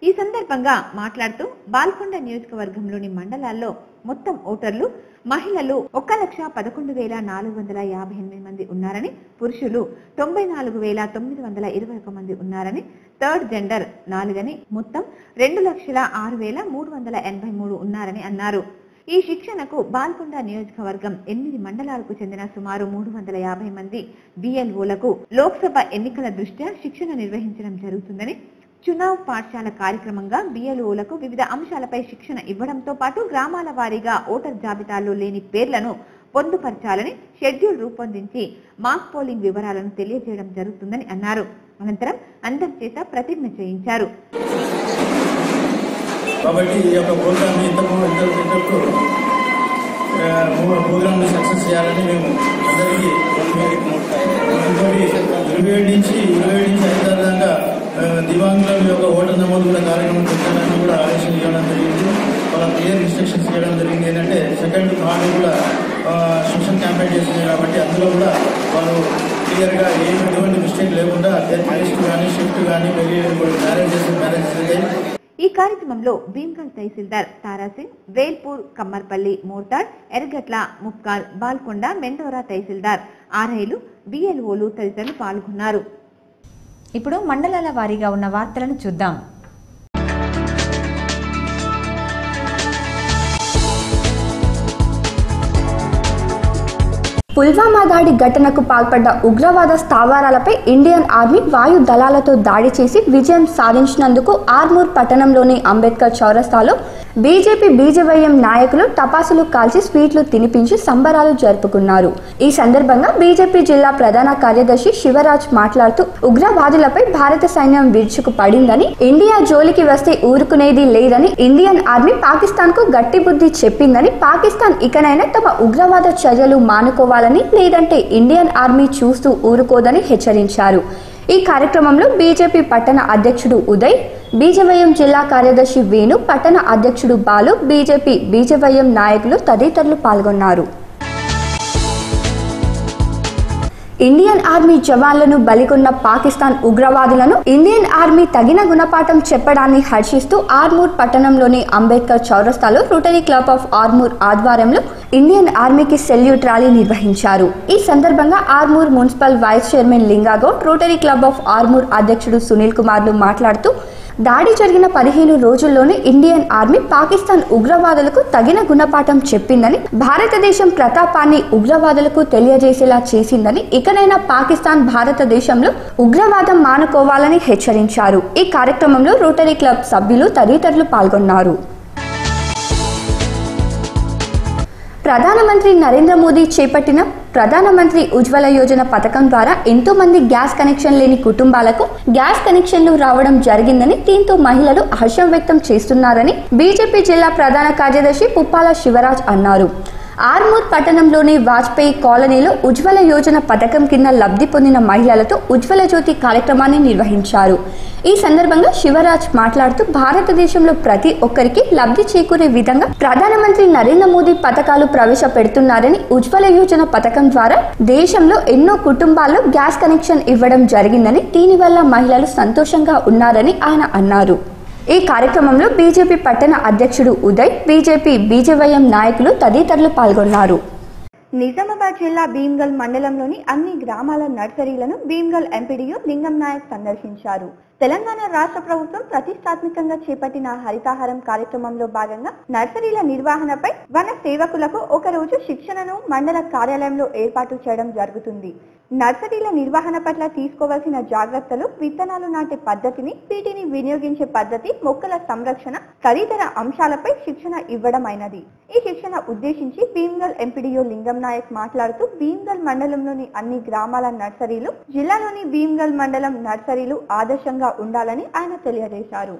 ఈ సందర్భంగా మాట్లాడుతూ బాల్కొండ నియోజకవర్గంలోని మండలాల్లో మొత్తం ఓటర్లు మహిళలు 1,11,458 మంది ఉన్నారని, పురుషులు 94,921 మంది ఉన్నారని, థర్డ్ జెండర్ 4 అని, మొత్తం 2,06,383 ఉన్నారని అన్నారు. ఈ శిక్షణకు బాల్కొండ నియోజకవర్గం 8 మండలాలకు చెందిన సుమారు 350 మంది బిఎల్ఓలకు లోక్సభ ఎన్నికల దృష్ట్యా శిక్షణ నిర్వహించడం జరుగుతుందని, చునావ్ పాఠశాల కార్యక్రమంగా బిఎల్ఓలకు వివిధ అంశాలపై శిక్షణ ఇవ్వడంతో పాటు గ్రామాల వారీగా ఓటర్ జాబితాలో లేని పేర్లను పొందుపరచాలని షెడ్యూల్ రూపొందించి మాక్ పోలింగ్ వివరాలను తెలియజేయడం జరుగుతుందని అన్నారు. అనంతరం అందరి చేత ప్రతిజ్ఞ చేయించారు. కాబట్టి ఈ యొక్క ప్రోగ్రామ్ ప్రోగ్రామ్ సక్సెస్ చేయాలని మేము అందరికీ 27 నుంచి 5 దాకా దివ్యాంగుల యొక్క ఓటర్ నమోదు కూడా కార్యక్రమం పెట్టాలని కూడా ఆదేశం ఇవ్వడం జరిగింది. వాళ్ళ క్లియర్ ఇన్స్ట్రక్షన్స్ ఇవ్వడం జరిగింది. ఏంటంటే సెకండ్ థర్డ్ కూడా సోషల్ క్యాంపెయిన్ చేస్తుంది కాబట్టి అందులో కూడా వాళ్ళు క్లియర్గా ఎటువంటి మిస్టేక్ లేకుండా లిస్ట్ కానీ షిఫ్ట్ కానీ మ్యారేజ్ చేసే ఈ కార్యక్రమంలో భీమ్గల్ తహసీల్దార్ తారాసింగ్, వేల్పూర్, కమ్మర్పల్లి, మోర్తాడ్, ఎర్గట్ల, ముప్కాల్, బాల్కొండ, మెండోరా తహసీల్దార్, ఆర్ఐలు, బిఎల్ఓలు తదితరులు పాల్గొన్నారు. ఇప్పుడు మండలాల వారీగా ఉన్న వార్తలను చూద్దాం. పుల్వామా దాడి ఘటనకు పాల్పడ్డ ఉగ్రవాద స్థావరాలపై ఇండియన్ ఆర్మీ వాయు దళాలతో దాడి చేసి విజయం సాధించినందుకు ఆర్మూర్ పట్టణంలోని అంబేద్కర్ చౌరస్తాలో బీజేపీ బీజేవైఎం నాయకులు టపాసులు కాల్చి స్వీట్లు తినిపించి సంబరాలు జరుపుకున్నారు. ఈ సందర్భంగా బీజేపీ జిల్లా ప్రధాన కార్యదర్శి శివరాజ్ మాట్లాడుతూ ఉగ్రవాదులపై భారత సైన్యం విరుచుకు పడిందని, ఇండియా జోలికి వస్తే ఊరుకునేది లేదని, ఇండియన్ ఆర్మీ పాకిస్తాన్ కు గట్టి బుద్ధి చెప్పిందని, పాకిస్తాన్ ఇకనైనా తమ ఉగ్రవాద చర్యలు మానుకోవాలని, లేదంటే ఇండియన్ ఆర్మీ చూస్తూ ఊరుకోదని హెచ్చరించారు. ఈ కార్యక్రమంలో బీజేపీ పట్టణ అధ్యక్షుడు ఉదయ్, బీజేవైఎం జిల్లా కార్యదర్శి వేణు, పట్టణ అధ్యక్షుడు బాలు, బీజేపీ బీజేవైఎం నాయకులు తదితరులు పాల్గొన్నారు. ఇండియన్ ఆర్మీ జవాన్లను బలికొన్న పాకిస్తాన్ ఉగ్రవాదులను ఇండియన్ ఆర్మీ తగిన గుణపాఠం చెప్పడాన్ని హర్షిస్తూ ఆర్మూర్ పట్టణంలోని అంబేద్కర్ చౌరస్తాలో రోటరీ క్లబ్ ఆఫ్ ఆర్మూర్ ఆధ్వర్యంలో ఇండియన్ ఆర్మీకి సెల్యూట్ ర్యాలీ నిర్వహించారు. ఈ సందర్భంగా Armoor municipal vice chairman Lingagoud, rotary club of Armoor అధ్యక్షుడు సునీల్ కుమార్లు మాట్లాడుతూ దాడి జరిగిన 15 రోజుల్లోనే ఇండియన్ ఆర్మీ పాకిస్తాన్ ఉగ్రవాదులకు తగిన గుణపాఠం చెప్పిందని, భారతదేశం ప్రతాపాన్ని ఉగ్రవాదులకు తెలియజేసేలా చేసిందని, ఇకనైనా పాకిస్తాన్ భారతదేశంలో ఉగ్రవాదం మానుకోవాలని హెచ్చరించారు. ఈ కార్యక్రమంలో రోటరీ క్లబ్ సభ్యులు తదితరులు పాల్గొన్నారు. ప్రధానమంత్రి నరేంద్ర మోదీ చేపట్టిన ప్రధానమంత్రి ఉజ్వల యోజన పథకం ద్వారా ఎంతో మంది గ్యాస్ కనెక్షన్ లేని కుటుంబాలకు గ్యాస్ కనెక్షన్లు రావడం జరిగిందని, దీంతో మహిళలు హర్షం వ్యక్తం చేస్తున్నారని బీజేపీ జిల్లా ప్రధాన కార్యదర్శి పుప్పాల శివరాజ్ అన్నారు. ఆర్మూర్ పట్టణంలోని వాజ్పేయి కాలనీలో ఉజ్వల యోజన పథకం కింద లబ్ధి పొందిన మహిళలతో ఉజ్వల జ్యోతి కార్యక్రమాన్ని నిర్వహించారు. ఈ సందర్భంగా శివరాజ్ మాట్లాడుతూ భారతదేశంలో ప్రతి ఒక్కరికి లబ్ధి చేకూరే విధంగా ప్రధానమంత్రి నరేంద్ర మోదీ పథకాలు ప్రవేశపెడుతున్నారని, ఉజ్వల యోజన పథకం ద్వారా దేశంలో ఎన్నో కుటుంబాల్లో గ్యాస్ కనెక్షన్ ఇవ్వడం జరిగిందని, దీనివల్ల మహిళలు సంతోషంగా ఉన్నారని ఆయన అన్నారు. ఈ కార్యక్రమంలో బీజేపీ పట్టణ అధ్యక్షుడు ఉదయ్, బీజేపీ బీజేవైఎం నాయకులు తదితరులు పాల్గొన్నారు. నిజామాబాద్ జిల్లా భీమ్గల్ మండలంలోని అన్ని గ్రామాల నర్సరీలను భీమ్గల్ ఎంపీడీఓ లింగం నాయక్ సందర్శించారు. తెలంగాణ రాష్ట్ర ప్రభుత్వం ప్రతిష్టాత్మకంగా చేపట్టిన హరితాహారం కార్యక్రమంలో భాగంగా నర్సరీల నిర్వహణపై వన సేవకులకు ఒకరోజు శిక్షణను మండల కార్యాలయంలో ఏర్పాటు చేయడం జరుగుతుంది. నర్సరీల నిర్వహణ పట్ల తీసుకోవాల్సిన జాగ్రత్తలు, విత్తనాలు నాటే పద్ధతిని, వీటిని వినియోగించే పద్ధతి, మొక్కల సంరక్షణ తదితర అంశాలపై శిక్షణ ఇవ్వడమైనది. ఈ శిక్షణ ఉద్దేశించి భీమ్గల్ ఎంపీడీఓ లింగం నాయక్ మాట్లాడుతూ భీమ్గల్ మండలంలోని అన్ని గ్రామాల నర్సరీలు, జిల్లాలోని భీమ్గల్ మండలం నర్సరీలు ఆదర్శంగా ఉండాలని ఆయన తెలియజేశారు.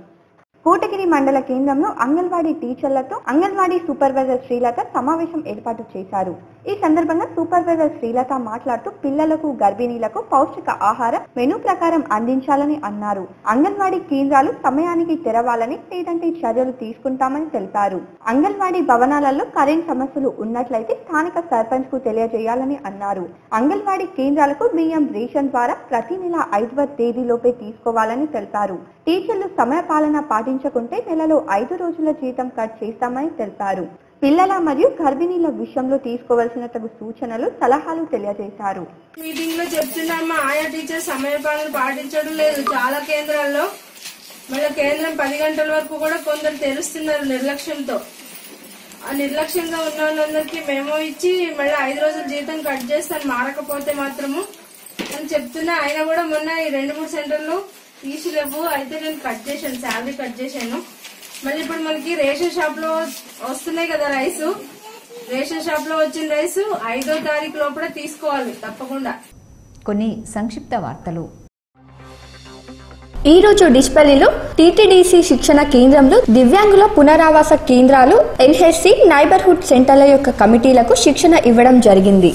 కోటగిరి మండల కేంద్రంలో అంగన్వాడీ టీచర్లతో అంగన్వాడీ సూపర్వైజర్ శ్రీలత సమావేశం ఏర్పాటు చేశారు. ఈ సందర్భంగా సూపర్వైజర్ శ్రీలత మాట్లాడుతూ పిల్లలకు, గర్భిణీలకు పౌష్టిక ఆహారం మెనూ ప్రకారం అందించాలని అన్నారు. అంగన్వాడీ కేంద్రాలు సమయానికి తెరవాలని, లేదంటే చర్యలు తీసుకుంటామని తెలిపారు. అంగన్వాడీ భవనాలలో కరెంట్ సమస్యలు ఉన్నట్లయితే స్థానిక సర్పంచ్ కు తెలియజేయాలని అన్నారు. అంగన్వాడీ కేంద్రాలకు బియ్యం రేషన్ ద్వారా ప్రతి నెల 5వ తేదీలోపే తీసుకోవాలని తెలిపారు. టీచర్లు సమయపాలన పాటించకుంటే నెలలో 5 రోజుల జీతం కట్ చేస్తామని తెలిపారు. పిల్లల మరియు గర్భిణీల విషయంలో తీసుకోవాల్సిన తగు సూచనలు, సలహాలు తెలియజేశారు. మీటింగ్ లో చెప్తున్నామా, ఆయా టీచర్ సమయపాలన పాటించడం లేదు చాలా కేంద్రాల్లో. మళ్ళీ కేంద్రం 10 గంటల వరకు కూడా కొందరు తెరుస్తున్నారు నిర్లక్ష్యంతో. ఆ నిర్లక్ష్యంగా ఉన్న వాళ్ళందరికీ మెమో ఇచ్చి మళ్ళీ 5 రోజుల జీతం కట్ చేస్తాను మారకపోతే మాత్రము అని చెప్తున్నా. ఆయన కూడా మొన్న ఈ 2-3 సెంటర్లు తీసిలేవు, అయితే నేను కట్ చేశాను, శాలరీ కట్ చేశాను. మళ్ళీ ఇప్పుడు మనకి రేషన్ షాప్ లో వస్తున్నాయి కదా రైసు, రేషన్ షాప్ లో వచ్చిన రైసు 5వ తారీఖు లోపల తీసుకోవాలి తప్పకుండా. కొన్ని సంక్షిప్త వార్తలు. ఈ రోజు డిస్పల్లిలో టీటీడీసీ శిక్షణ కేంద్రంలో దివ్యాంగుల పునరావాస కేంద్రాలు, ఎన్హెచ్సి, నైబర్హుడ్ సెంటర్ల యొక్క కమిటీలకు శిక్షణ ఇవ్వడం జరిగింది.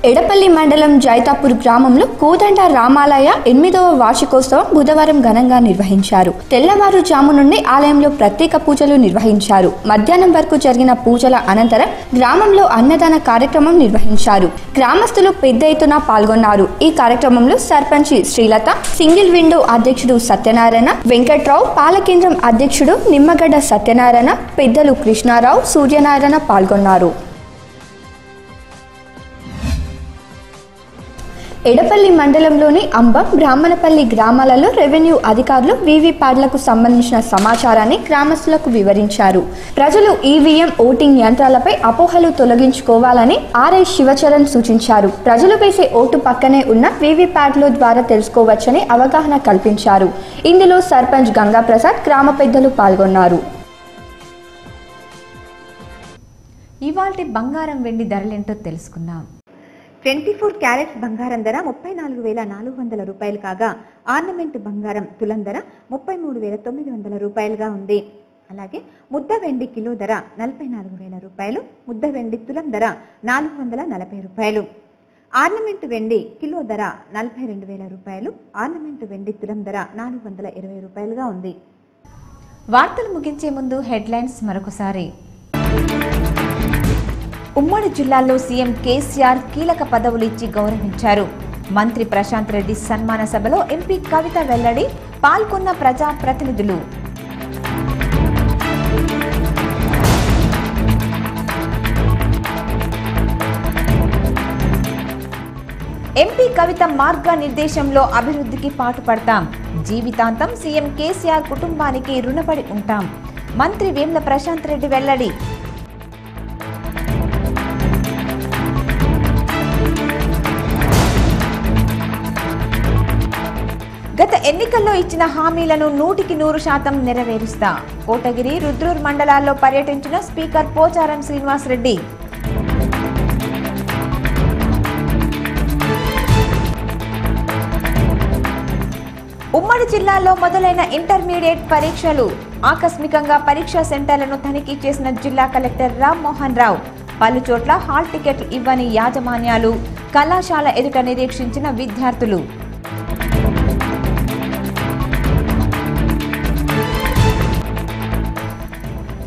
ఎడపల్లి మండలం జైతాపూర్ గ్రామంలో కోదండ రామాలయ 8వ వార్షికోత్సవం బుధవారం ఘనంగా నిర్వహించారు. తెల్లవారుజాము నుండి ఆలయంలో ప్రత్యేక పూజలు నిర్వహించారు. మధ్యాహ్నం వరకు జరిగిన పూజల అనంతరం గ్రామంలో అన్నదాన కార్యక్రమం నిర్వహించారు. గ్రామస్తులు పెద్ద ఎత్తున పాల్గొన్నారు. ఈ కార్యక్రమంలో సర్పంచి శ్రీలత, సింగిల్ విండో అధ్యక్షుడు సత్యనారాయణ, వెంకట్రావు, పాలకేంద్రం అధ్యక్షుడు నిమ్మగడ్డ సత్యనారాయణ, పెద్దలు కృష్ణారావు, సూర్యనారాయణ పాల్గొన్నారు. ఎడపల్లి మండలంలోని అంబం బ్రాహ్మణపల్లి గ్రామాలలో రెవెన్యూ అధికారులు వీవీప్యాట్లకు సంబంధించిన సమాచారాన్ని గ్రామస్తులకు వివరించారు. ప్రజలు ఈవీఎం ఓటింగ్ యంత్రాలపై అపోహలు తొలగించుకోవాలని ఆర్ఐ శివచరణ్ సూచించారు. ప్రజలు వేసే ఓటు పక్కనే ఉన్న వీవీప్యాట్ల ద్వారా తెలుసుకోవచ్చని అవగాహన కల్పించారు. ఇందులో సర్పంచ్ గంగాప్రసాద్, గ్రామ పెద్దలు పాల్గొన్నారు. ఇవాల్టి బంగారం వెండి ధరలేంటో తెలుసుకుందాం. 24 క్యారెట్స్ బంగారం ధర 34,400 రూపాయలు కాగా ఆర్నమెంట్ బంగారం తులం ధర 33,900 రూపాయలుగా ఉంది. అలాగే ముద్ద వెండి కిలో ధర 44,000 రూపాయలు, ముద్ద వెండి తులం ధర 440 రూపాయలు. ఆర్నమెంట్ వెండి కిలో ధర 42,000 రూపాయలు, ఆర్నమెంట్ వెండి తులం ధర 420 రూపాయలుగా ఉంది. వార్తలు ముగించే ముందు హెడ్లైన్స్ మరొకసారి. ఉమ్మడి జిల్లాల్లో సీఎం కేసీఆర్ కీలక పదవులు ఇచ్చి గౌరవించారు. మంత్రి ప్రశాంత్ రెడ్డి సన్మాన సభలో ఎంపీ కవిత వెల్లడి, పాల్గొన్న ప్రజాప్రతినిధులు. ఎంపీ కవిత మార్గనిర్దేశంలో అభివృద్ధికి పాటుపడతాం. జీవితాంతం సీఎం కేసీఆర్ కుటుంబానికి రుణపడి ఉంటాం. మంత్రి వేముల ప్రశాంత్ రెడ్డి వెల్లడి. గత ఎన్నికల్లో ఇచ్చిన హామీలను 100% నెరవేరుస్తా. కోటగిరి, రుద్రూర్ మండలాల్లో పర్యటించిన స్పీకర్ పోచారం శ్రీనివాస్ రెడ్డి. ఉమ్మడి జిల్లాలో మొదలైన ఇంటర్మీడియట్ పరీక్షలు. ఆకస్మికంగా పరీక్షా సెంటర్లను తనిఖీ చేసిన జిల్లా కలెక్టర్ రామ్మోహన్ రావు. పలుచోట్ల హాల్ టికెట్లు ఇవ్వని యాజమాన్యాలు, కళాశాల ఎదుట నిరీక్షించిన విద్యార్థులు.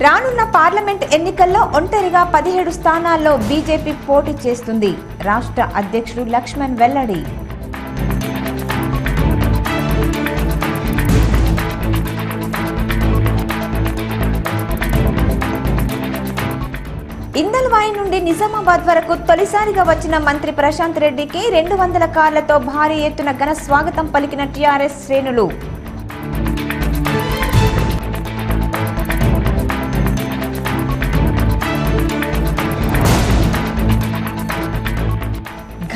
రానున్న పార్లమెంట్ ఎన్నికల్లో ఒంటరిగా 17 స్థానాల్లో బీజేపీ పోటీ చేస్తుంది. రాష్ట్ర అధ్యక్షుడు లక్ష్మణ్ వెల్లడి. ఇందల్వాయి నుండి నిజామాబాద్ వరకు తొలిసారిగా వచ్చిన మంత్రి ప్రశాంత్ రెడ్డికి 200 కార్లతో భారీ ఎత్తున ఘన స్వాగతం పలికిన టీఆర్ఎస్ శ్రేణులు.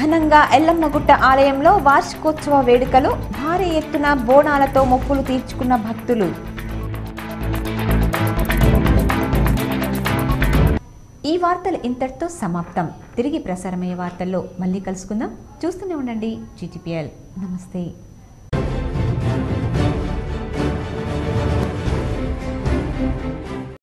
ఘనంగా ఎల్లమ్మగుట్ట ఆలయంలో వార్షికోత్సవ వేడుకలు. భారీ ఎత్తున బోనాలతో మొక్కులు తీర్చుకున్న భక్తులు. ఈ వార్తలు ఇంతటితో సమాప్తం. తిరిగి ప్రసారమయ్యే వార్తల్లో మళ్ళీ కలుసుకుందాం. చూస్తూనే ఉండండి GTPL. నమస్తే.